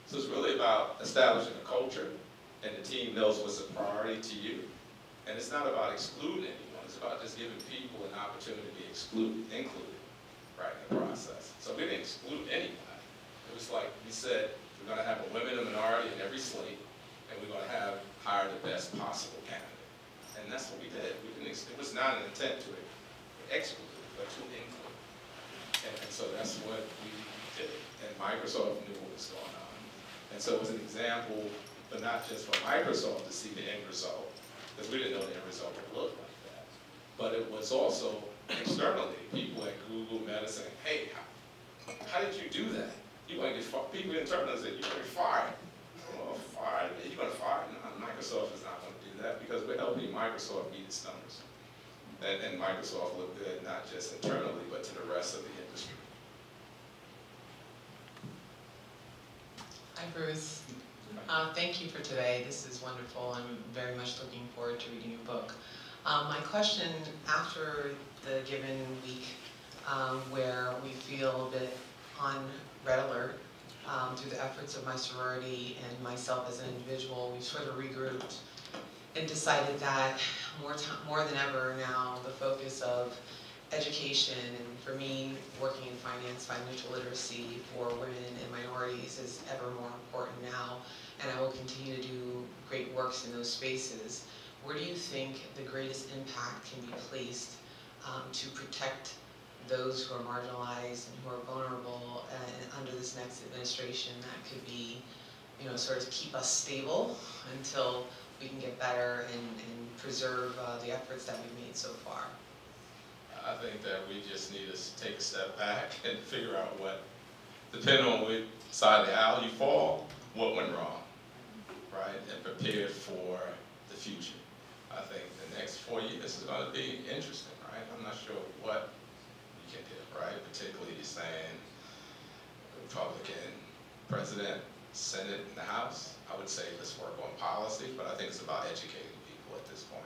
[SPEAKER 2] So it's really about establishing a culture, and the team knows what's a priority to you. And it's not about excluding anyone, it's about just giving people an opportunity to be included, right, in the process. So we didn't exclude anybody. It was like we said, we're going to have a women and minority in every slate, and we're going to hire the best possible candidate. And that's what we did. It was not an intent to exclude, but to include. And so that's what we did. And Microsoft knew what was going on. And so it was an example, but not just for Microsoft to see the end result, because we didn't know the end result would look like that. But it was also externally, people at Google, Meta saying, hey, how did you do that? You want to get fired? People internally said, you're going to be fired. Well, fired? You're going to fire? No, Microsoft is not going to do that because we're helping Microsoft meet its numbers. And Microsoft looked good, not just internally, but to the rest of the industry.
[SPEAKER 7] Hi, Bruce. Thank you for today. This is wonderful. I'm very much looking forward to reading your book. My question, after the given week where we feel a bit on red alert through the efforts of my sorority and myself as an individual, we sort of regrouped and decided that more than ever now, the focus of education, and for me, working in finance, financial literacy for women and minorities is ever more important now, and I will continue to do great works in those spaces. Where do you think the greatest impact can be placed to protect those who are marginalized and who are vulnerable under this next administration that could be, you know, sort of keep us stable until we can get better and preserve the efforts that we've made so far?
[SPEAKER 2] I think that we just need to take a step back and figure out what, depending on which side of the aisle you fall, what went wrong, right? And prepare for the future. I think the next 4 years is going to be interesting, right? I'm not sure what you can do, right? Particularly you're saying Republican president, Senate, and the House. I would say let's work on policy, but I think it's about educating people at this this point,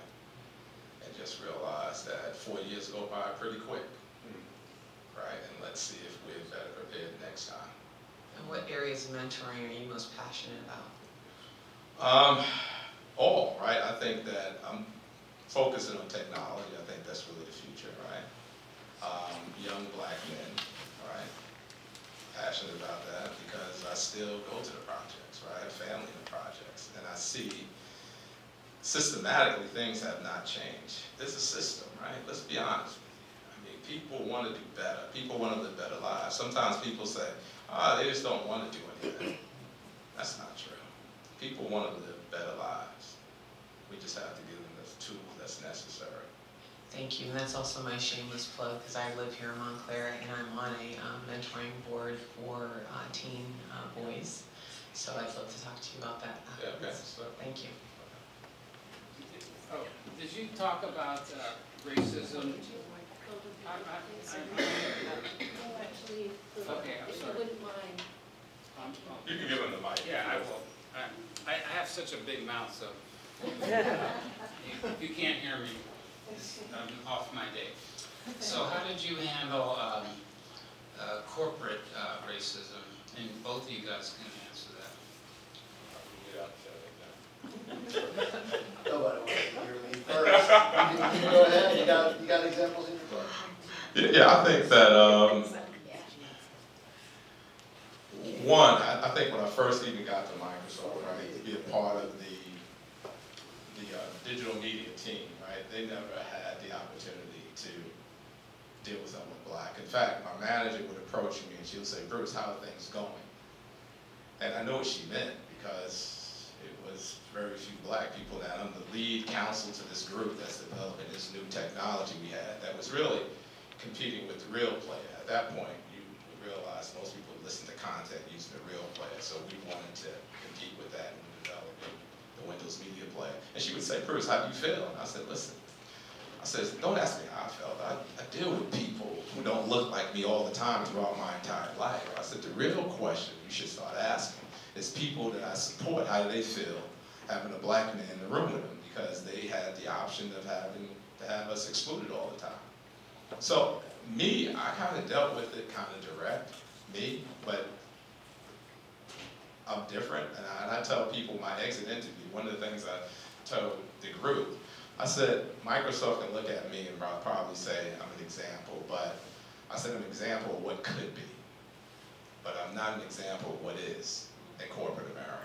[SPEAKER 2] and just realize that 4 years go by pretty quick, right? And let's see if we're better prepared next time.
[SPEAKER 7] And what areas of mentoring are you most passionate about?
[SPEAKER 2] All, right? I think that I'm focusing on technology. I think that's really the future, right? Young black men, right? Passionate about that because I still go to the projects, right? I have family in the projects, and I see systematically things have not changed. There's a system, right? Let's be honest with you. I mean, people want to do better. People want to live better lives. Sometimes people say, they just don't want to do anything. That's not true. People want to live better lives. We just have to give them the tools that's necessary.
[SPEAKER 7] Thank you, and that's also my shameless plug, because I live here in Montclair, and I'm on a mentoring board for teen boys. So I'd love to talk to you about that afterwards.
[SPEAKER 2] Okay.
[SPEAKER 7] Thank you.
[SPEAKER 8] Oh, did you talk about racism? Okay, I'm
[SPEAKER 3] If you
[SPEAKER 8] sorry.
[SPEAKER 3] wouldn't mind.
[SPEAKER 2] You can give them the mic.
[SPEAKER 8] Yeah, I will. I have such a big mouth, so if you can't hear me, I'm off my day. So how did you handle corporate racism? And both of you guys can answer that.
[SPEAKER 1] Nobody wants to hear me first. You can go ahead, you got examples in your book?
[SPEAKER 2] Yeah, I think that, one, I think when I first even got to Microsoft, right, to be a part of the digital media team, right, they never had the opportunity to deal with someone black. In fact, my manager would approach me and she would say, Bruce, how are things going? And I know what she meant because it was very few black people. Now I'm the lead counsel to this group that's developing this new technology we had that was really competing with the real player. At that point, you realize most people listen to content using the real player, so we wanted to compete with that and develop the Windows Media Player. And she would say, Bruce, how do you feel? And I said, listen, I said, don't ask me how I felt. I deal with people who don't look like me all the time throughout my entire life. I said, the real question you should start asking is people that I support, how do they feel having a black man in the room with them? Because they had the option of having to have us excluded all the time. So me, I kind of dealt with it kind of direct, but I'm different, and I tell people my exit interview, one of the things I told the group, I said, Microsoft can look at me and probably say I'm an example, but I said I'm an example of what could be, but I'm not an example of what is in corporate America.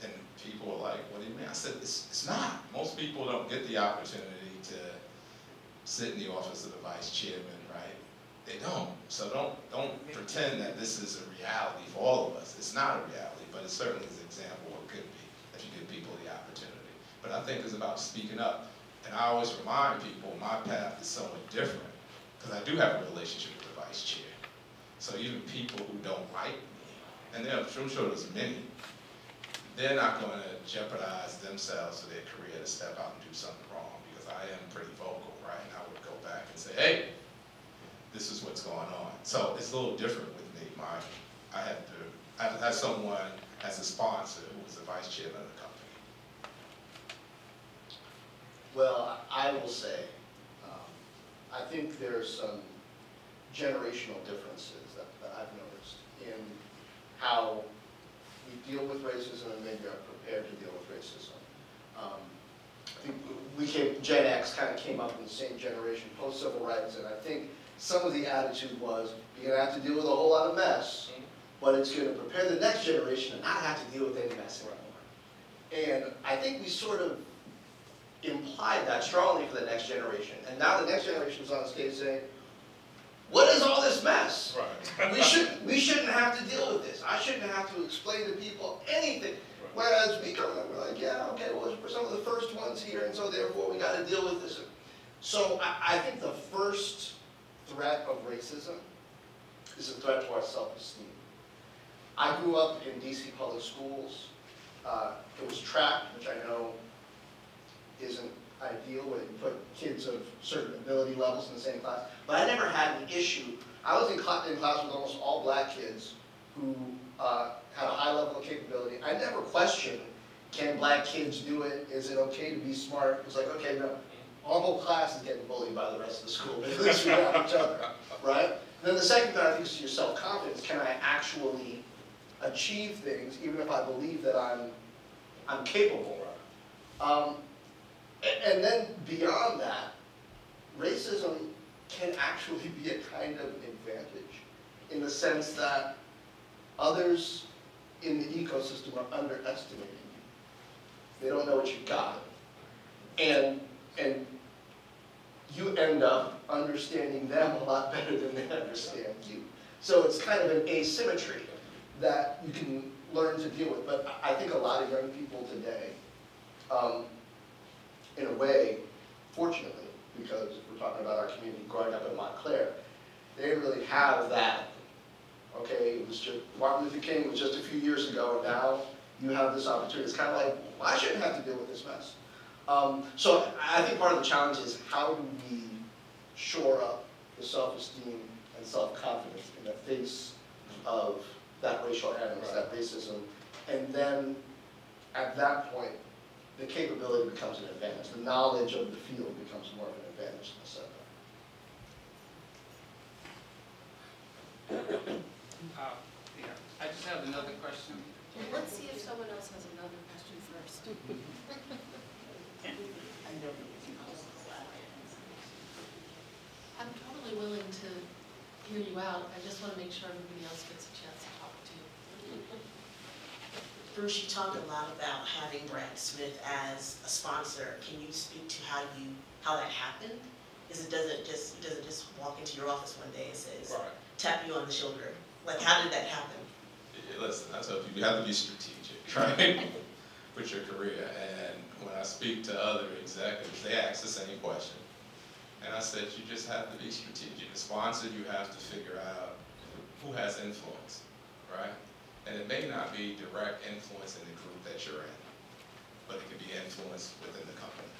[SPEAKER 2] And people are like, what do you mean? I said, it's not. Most people don't get the opportunity to sit in the office of the vice chairman, right? They don't. So don't pretend that this is a reality for all of us. It's not a reality, but it certainly is an example of what it could be if you give people the opportunity. But I think it's about speaking up. And I always remind people my path is somewhat different because I do have a relationship with the vice chair. So even people who don't like me, and I'm sure there's many, they're not going to jeopardize themselves or their career to step out and do something wrong because I am pretty vocal, right? And I would go back and say, hey, this is what's going on. So it's a little different with me. I have someone as a sponsor who was the vice chairman of the company.
[SPEAKER 1] Well, I will say, I think there's some generational differences that I've noticed in how we deal with racism and maybe are prepared to deal with racism. I think Gen X kind of came up in the same generation, post-civil rights, and I think some of the attitude was, you're going to have to deal with a whole lot of mess, but it's going to prepare the next generation to not have to deal with any mess anymore. And I think we sort of implied that strongly for the next generation. And now the next generation is on the stage saying, what is all this mess?
[SPEAKER 2] Right.
[SPEAKER 1] We shouldn't have to deal with this. I shouldn't have to explain to people anything. Whereas we come in, we're like, yeah, okay, well, we're some of the first ones here, and so therefore we got to deal with this. So I think the first threat of racism is a threat to our self-esteem. I grew up in DC public schools. It was tracked, which I know isn't ideal, where you put kids of certain ability levels in the same class. But I never had an issue. I was in class with almost all black kids who had a high level of capability. I never questioned Can black kids do it? Is it okay to be smart? It's like, okay, no. Our whole class is getting bullied by the rest of the school, but at least we have each other, right? And then the second thing I think is your self-confidence. Can I actually achieve things even if I believe that I'm capable of? And then beyond that, racism can actually be a kind of advantage in the sense that others in the ecosystem are underestimating you. They don't know what you've got. And you end up understanding them a lot better than they understand you. So it's kind of an asymmetry that you can learn to deal with. But I think a lot of young people today, in a way, fortunately, because we're talking about our community growing up in Montclair, they didn't really have that. Okay, it was just, Martin Luther King was just a few years ago, and now you have this opportunity. It's kind of like, well, I shouldn't have to deal with this mess. So I think part of the challenge is how do we shore up the self-esteem and self-confidence in the face of that racial animus, that racism, and then at that point, the capability becomes an advantage. The knowledge of the field becomes more of an advantage than a setback.
[SPEAKER 8] Yeah, I just have another question.
[SPEAKER 3] Let's see if someone else has another question first. I'm totally willing to hear you out. I just want to make sure everybody else gets a chance to talk too.
[SPEAKER 9] Bruce, you talked a lot about having Brad Smith as a sponsor. Can you speak to how that happened? Does it doesn't just walk into your office one day and says,
[SPEAKER 2] Right.
[SPEAKER 9] tap you on the shoulder? Like, how did that happen?
[SPEAKER 2] Yeah, listen, I told you, you have to be strategic, right? With your career. And when I speak to other executives, they ask the same question. And I said, you just have to be strategic. A sponsor, you have to figure out who has influence, right? And it may not be direct influence in the group that you're in, but it could be influence within the company.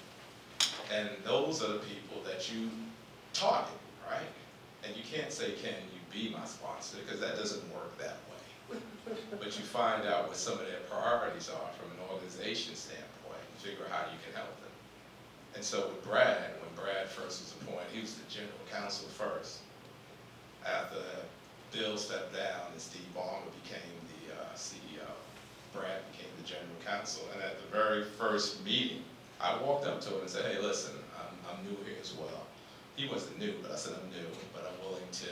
[SPEAKER 2] And those are the people that you target, right? And you can't say, can you be my sponsor? Because that doesn't work that way. But you find out what some of their priorities are from an organization standpoint and figure out how you can help them. And so with Brad, when Brad first was appointed, he was the general counsel first. After Bill stepped down and Steve Ballmer became the CEO, Brad became the general counsel. And at the very first meeting, I walked up to him and said, hey, listen, I'm new here as well. He wasn't new, but I said, I'm new, but I'm willing to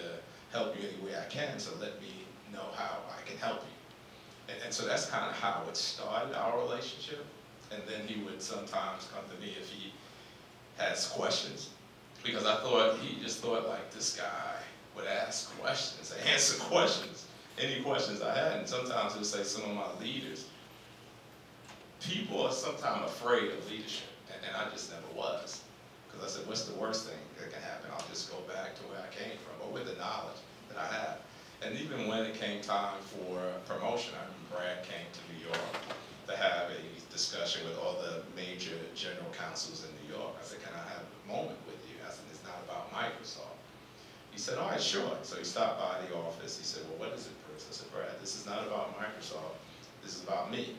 [SPEAKER 2] help you any way I can, so let me know how I can help you. And so that's kind of how it started, our relationship. And then he would sometimes come to me if he has questions, because he just thought like this guy would ask questions, answer questions, any questions I had. And sometimes it would say some of my leaders, people are sometimes afraid of leadership, and I just never was. Because I said, what's the worst thing that can happen? I'll just go back to where I came from, but with the knowledge that I have. And even when it came time for promotion, I remember Brad came to New York to have a discussion with all the major general counsels in New York. I said, can I have a moment with you? I said, it's not about Microsoft. He said, all right, sure. So he stopped by the office. He said, well, what is it, Bruce? I said, Brad, this is not about Microsoft. This is about me.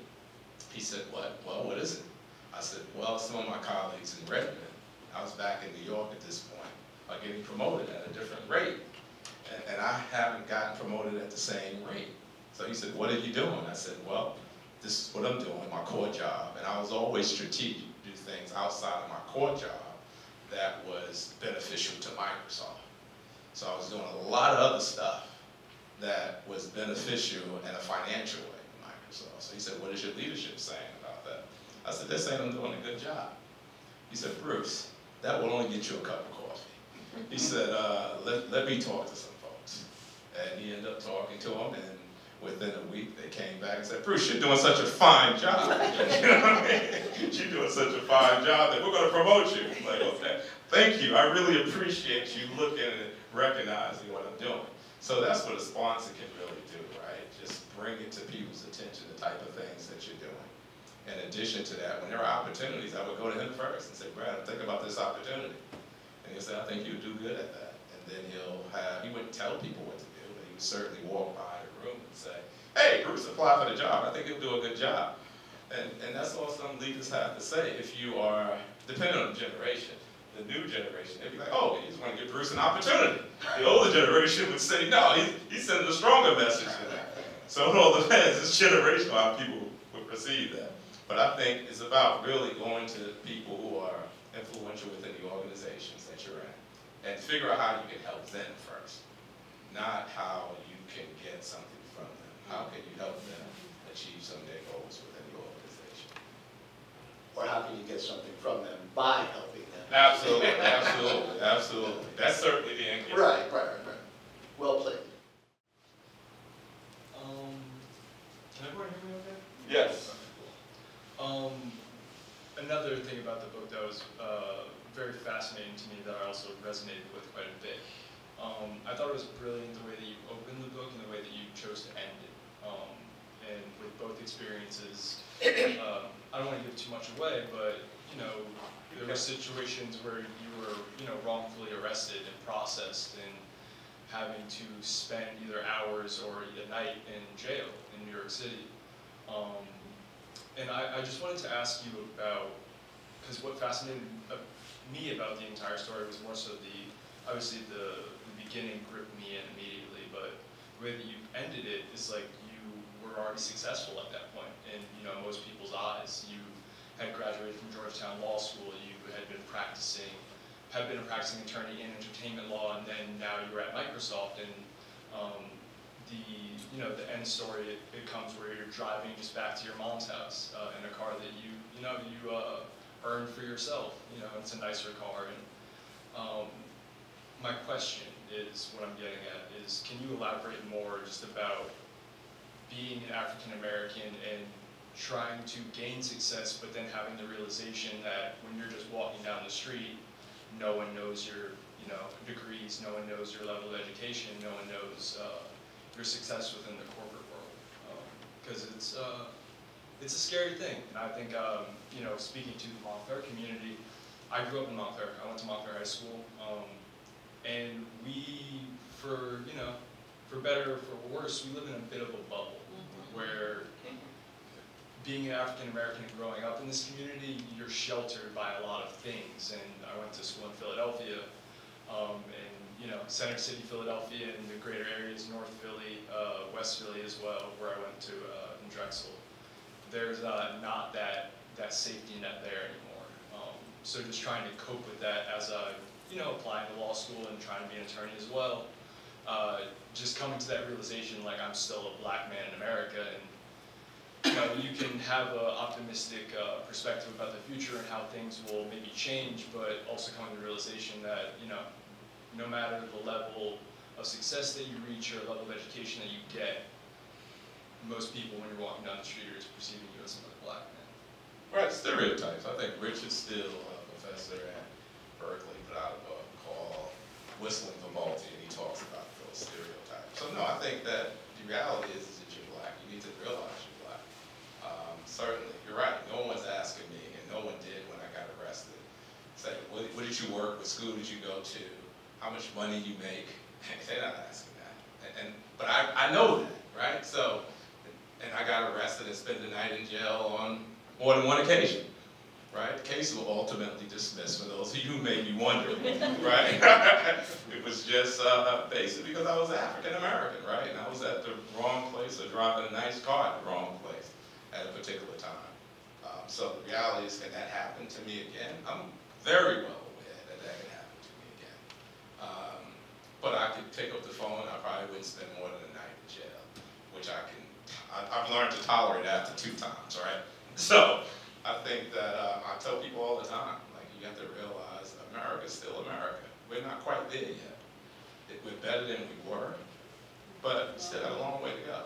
[SPEAKER 2] He said, what? Well, what is it? I said, well, some of my colleagues in Redmond, I was back in New York at this point, are getting promoted at a different rate. And I haven't gotten promoted at the same rate. So he said, what are you doing? I said, well, this is what I'm doing, my core job. And I was always strategic, do things outside of my core job that was beneficial to Microsoft. So I was doing a lot of other stuff that was beneficial in a financial way to Microsoft. So he said, what is your leadership saying about that? I said, they're saying I'm doing a good job. He said, Bruce, that will only get you a cup of coffee. He said, let me talk to some folks. And he ended up talking to them, and within a week they came back and said, Bruce, you're doing such a fine job. You know what I mean? You're doing such a fine job that we're going to promote you. I'm like, okay, thank you. I really appreciate you looking and recognizing what I'm doing. So that's what a sponsor can really do, right? Just bring it to people's attention, the type of things that you're doing. In addition to that, when there are opportunities, I would go to him first and say, Brad, think about this opportunity. And he'll say, I think you'll do good at that. And then he wouldn't tell people what to do, but he would certainly walk by the room and say, hey, Bruce, apply for the job. I think he'll do a good job. And that's all some leaders have to say. If you are, depending on the generation, the new generation, they'd be like, oh, you just want to give Bruce an opportunity. The older generation would say, no, he's sending a stronger message than that. So it all depends. It's generational how people would perceive that. But I think it's about really going to people who are influential within the organizations that you're in and figure out how you can help them first, not how you can get something from them. How can you help them achieve some of their goals within the organization?
[SPEAKER 1] Or how can you get something from them by helping them?
[SPEAKER 2] Absolutely, absolutely, absolutely. That's certainly the end game.
[SPEAKER 1] Right. Well played.
[SPEAKER 6] Can everyone hear me okay?
[SPEAKER 2] Yes.
[SPEAKER 6] Another thing about the book that was very fascinating to me that I also resonated with quite a bit. I thought it was brilliant the way that you opened the book and the way that you chose to end it. And with both experiences, I don't want to give too much away, but there were situations where you were wrongfully arrested and processed and having to spend either hours or a night in jail in New York City. And I just wanted to ask you about, because what fascinated me about the entire story was more so obviously the beginning gripped me in immediately, but the way that you ended it is like you were already successful at that point in most people's eyes. You had graduated from Georgetown Law School, you had been a practicing attorney in entertainment law, and then now you're at Microsoft, and the end story, it comes where you're driving just back to your mom's house in a car that you earned for yourself. It's a nicer car. And my question is, what I'm getting at is, can you elaborate more just about being an African American and trying to gain success, but then having the realization that when you're just walking down the street, no one knows your degrees, no one knows your level of education, no one knows your success within the corporate world, because it's a scary thing. And I think speaking to the Montclair community, I grew up in Montclair. I went to Montclair High School, and we, for better or for worse, we live in a bit of a bubble where being an African American and growing up in this community, you're sheltered by a lot of things. And I went to school in Philadelphia, and Center City, Philadelphia, and the greater areas, North Philly, West Philly as well, where I went to in Drexel. There's not that safety net there anymore. So just trying to cope with that as applying to law school and trying to be an attorney as well. Just coming to that realization, like, I'm still a black man in America, and you can have an optimistic perspective about the future and how things will maybe change, but also coming to the realization that no matter the level of success that you reach or level of education that you get, most people, when you're walking down the street, are just perceiving you as another black man.
[SPEAKER 2] Right, stereotypes. I think Rich is still a professor at Berkeley, put out a book called Whistling for Balti, and he talks about those stereotypes. So no, I think that the reality is that you're black. You need to realize you're black. Certainly, you're right. No one's asking me, and no one did when I got arrested. Say, what did you work? What school did you go to? How much money you make? They're not asking that. But I know that, right? So, and I got arrested and spent the night in jail on more than one occasion, right? The case was ultimately dismissed, for those of you who may be wondering, right? It was just basically because I was African American, right? And I was at the wrong place or driving a nice car at the wrong place at a particular time. So the reality is, can that happen to me again? I'm very well aware that that can happen to me again. But I could pick up the phone, I probably wouldn't spend more than a night in jail, which I've learned to tolerate after 2 times, right? So I think that I tell people all the time, like, you have to realize America's still America. We're not quite there yet. We're better than we were, but we still got a long way to go,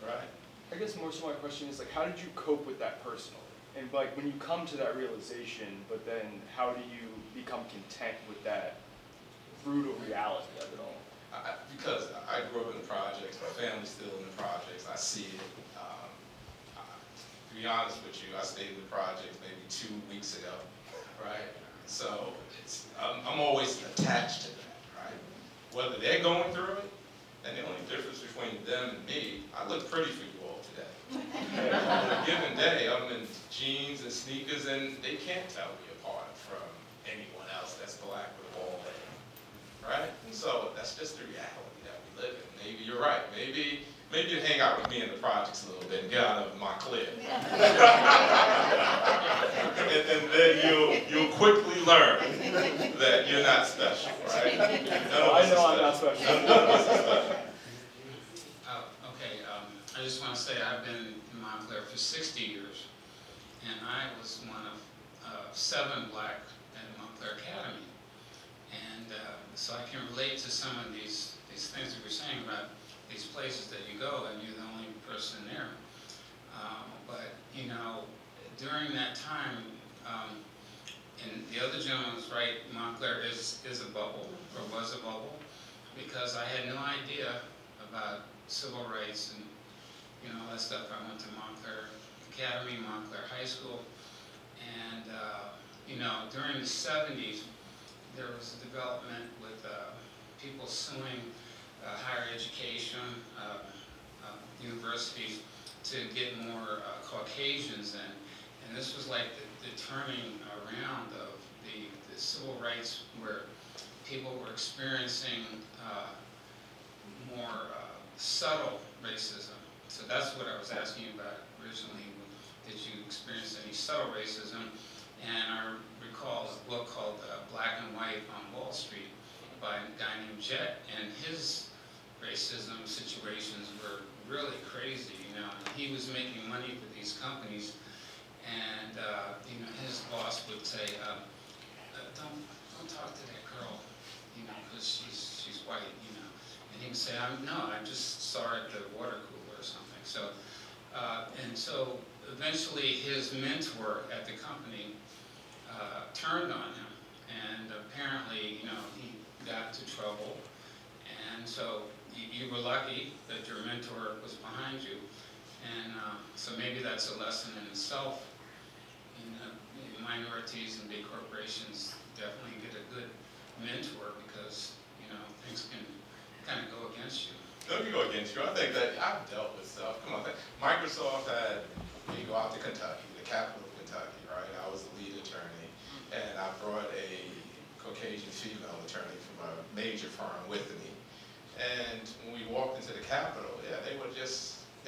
[SPEAKER 2] right?
[SPEAKER 10] I guess more so my question is, like, how did you cope with that personally? And like, when you come to that realization, but then how do you become content with that brutal reality of it all?
[SPEAKER 2] Because I grew up in the projects, my family's still in the projects, I see it. To be honest with you, I stayed in the projects maybe 2 weeks ago, right? So I'm always attached to that, right? Whether they're going through it, And the only difference between them and me, I look pretty for you all today. On a given day, I'm in jeans and sneakers, and they can't tell me apart from anyone else that's black with a bald head, right? And so that's just the reality that we live in. Maybe you're right. Maybe you hang out with me in the projects a little bit and get out of my clique. And then you'll quickly learn that you're not special, right?
[SPEAKER 10] I know I'm not special.
[SPEAKER 2] None of us are special.
[SPEAKER 8] Okay, I just want to say I've been in Montclair for 60 years, and I was one of 7 black at Montclair Academy. And so I can relate to some of these things that you're saying about these places that you go and you're the only person there. But, you know, during that time, and the other gentleman was right, Montclair is a bubble, or was a bubble, because I had no idea about civil rights and, you know, all that stuff. I went to Montclair Academy, Montclair High School, and, you know, during the 70s, there was a development with people suing higher education, universities, to get more Caucasians in. And this was like the turning around of the civil rights, where people were experiencing more subtle racism. So that's what I was asking you about originally. Did you experience any subtle racism? And I recall a book called Black and White on Wall Street by a guy named Jet, and his racism situations were really crazy, you know. He was making money for these companies, and you know, his boss would say, don't talk to that girl, you know, because she's white, you know. And he would say, no, I just saw her at the water cooler or something. So, and so eventually his mentor at the company turned on him, and apparently, you know, he got into trouble. And so you were lucky that your mentor was behind you. And so maybe that's a lesson in itself. In minorities and big corporations definitely get a good mentor, because, you know, things can kind of go against you.
[SPEAKER 2] Don't you go against you. I think that I've dealt with stuff. Come on, Microsoft had me go out to Kentucky, the capital of Kentucky, right? I was the lead attorney, and I brought a Caucasian female attorney from a major firm with me. And when we walked into the Capitol, yeah, they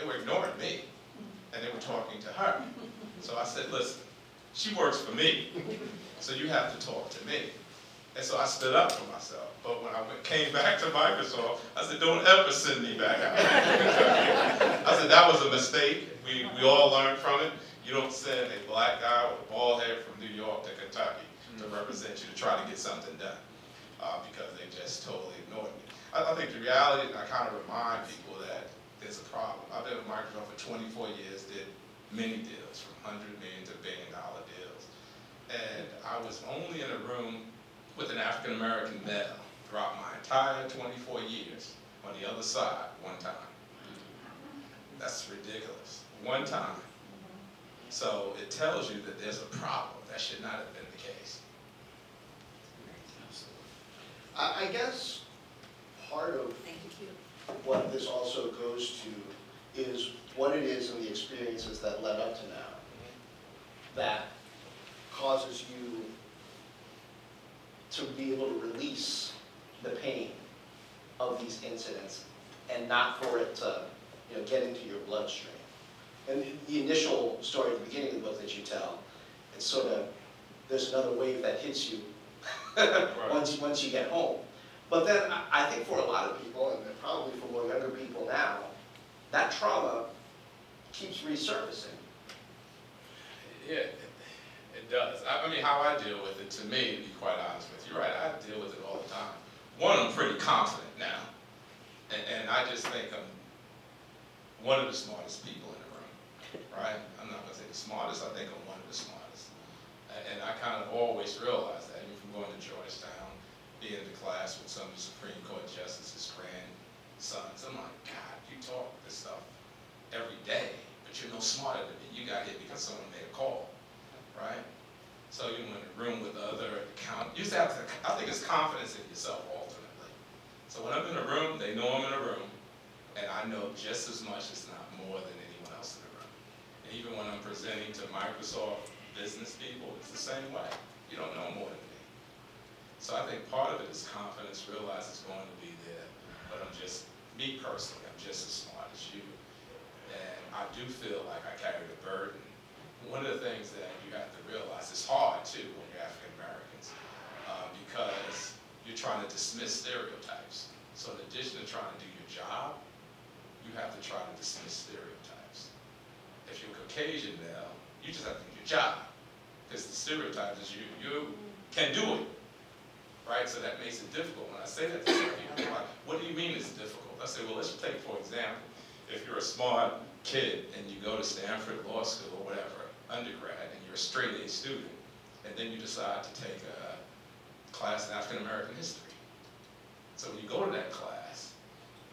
[SPEAKER 2] were ignoring me, and they were talking to her. So I said, listen, she works for me, so you have to talk to me. And so I stood up for myself. But when I came back to Microsoft, I said, don't ever send me back out. I said, that was a mistake. We all learned from it. You don't send a black guy with a bald head from New York to Kentucky to represent you, to try to get something done, because they just totally ignored me. I think the reality, and I kind of remind people that there's a problem. I've been with Microsoft for 24 years, did many deals, from $100 million to $1 billion deals. And I was only in a room with an African-American male throughout my entire 24 years on the other side one time. That's ridiculous. One time. So it tells you that there's a problem. That should not have been the case.
[SPEAKER 1] I guess part of what this also goes to is what it is and the experiences that led up to now that causes you to be able to release the pain of these incidents and not for it to, you know, get into your bloodstream. And the initial story at the beginning of the book that you tell, it's sort of, there's another wave that hits you once you get home. But then I think for a lot of people, and probably for more younger people now, that trauma keeps resurfacing.
[SPEAKER 2] Yeah, it does. I mean, how I deal with it, to me, to be quite honest with you, right, I deal with it all the time. One, I'm pretty confident now, and I just think I'm one of the smartest people in the room, right? I'm not going to say the smartest, I think I'm one of the smartest. And I kind of always realize that, even from going to Georgetown, being in the class with some of the Supreme Court justices' grandsons, I'm like, God, you talk this stuff every day, but you're no smarter than me. You got here because someone made a call, right? So you're in the room with other you have to, I think it's confidence in yourself ultimately. So when I'm in a room, they know I'm in a room. I know just as much, if not more, than anyone else in the room. And even when I'm presenting to Microsoft business people, it's the same way. You don't know more than me. So I think part of it is confidence, realize it's going to be there, but me personally, I'm just as smart as you. And I do feel like I carry the burden. One of the things that you have to realize, it's hard too when you're African Americans, because you're trying to dismiss stereotypes. So in addition to trying to do your job, you have to try to dismiss stereotypes. If you're Caucasian male, you just have to do your job, because the stereotype is you can do it, right? So that makes it difficult. When I say that to some people, they're like, what do you mean it's difficult? I say, well, let's take, for example, if you're a smart kid and you go to Stanford Law School or whatever, undergrad, and you're a straight A student, and then you decide to take a class in African American history. So when you go to that class,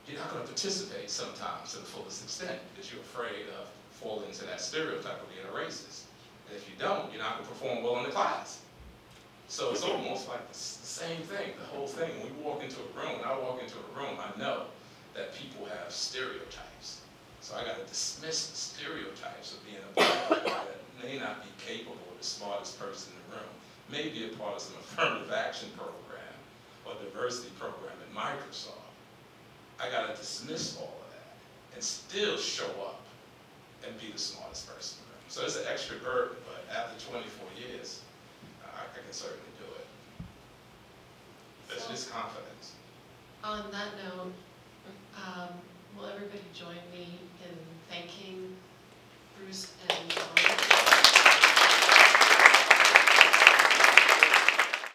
[SPEAKER 2] you're not going to participate sometimes to the fullest extent because you're afraid of falling into that stereotype of being a racist. And if you don't, you're not going to perform well in the class. So it's almost like the same thing, the whole thing. When we walk into a room, when I walk into a room, I know that people have stereotypes. So I got to dismiss the stereotypes of being a black guy that may not be capable of the smartest person in the room, may be a part of some affirmative action program or diversity program at Microsoft. I got to dismiss all of that and still show up and be the smartest person in the room. So it's an extra burden, but after 24 years, I can certainly do it. It's just confidence.
[SPEAKER 3] On that note, will everybody join me in thanking Bruce and Jon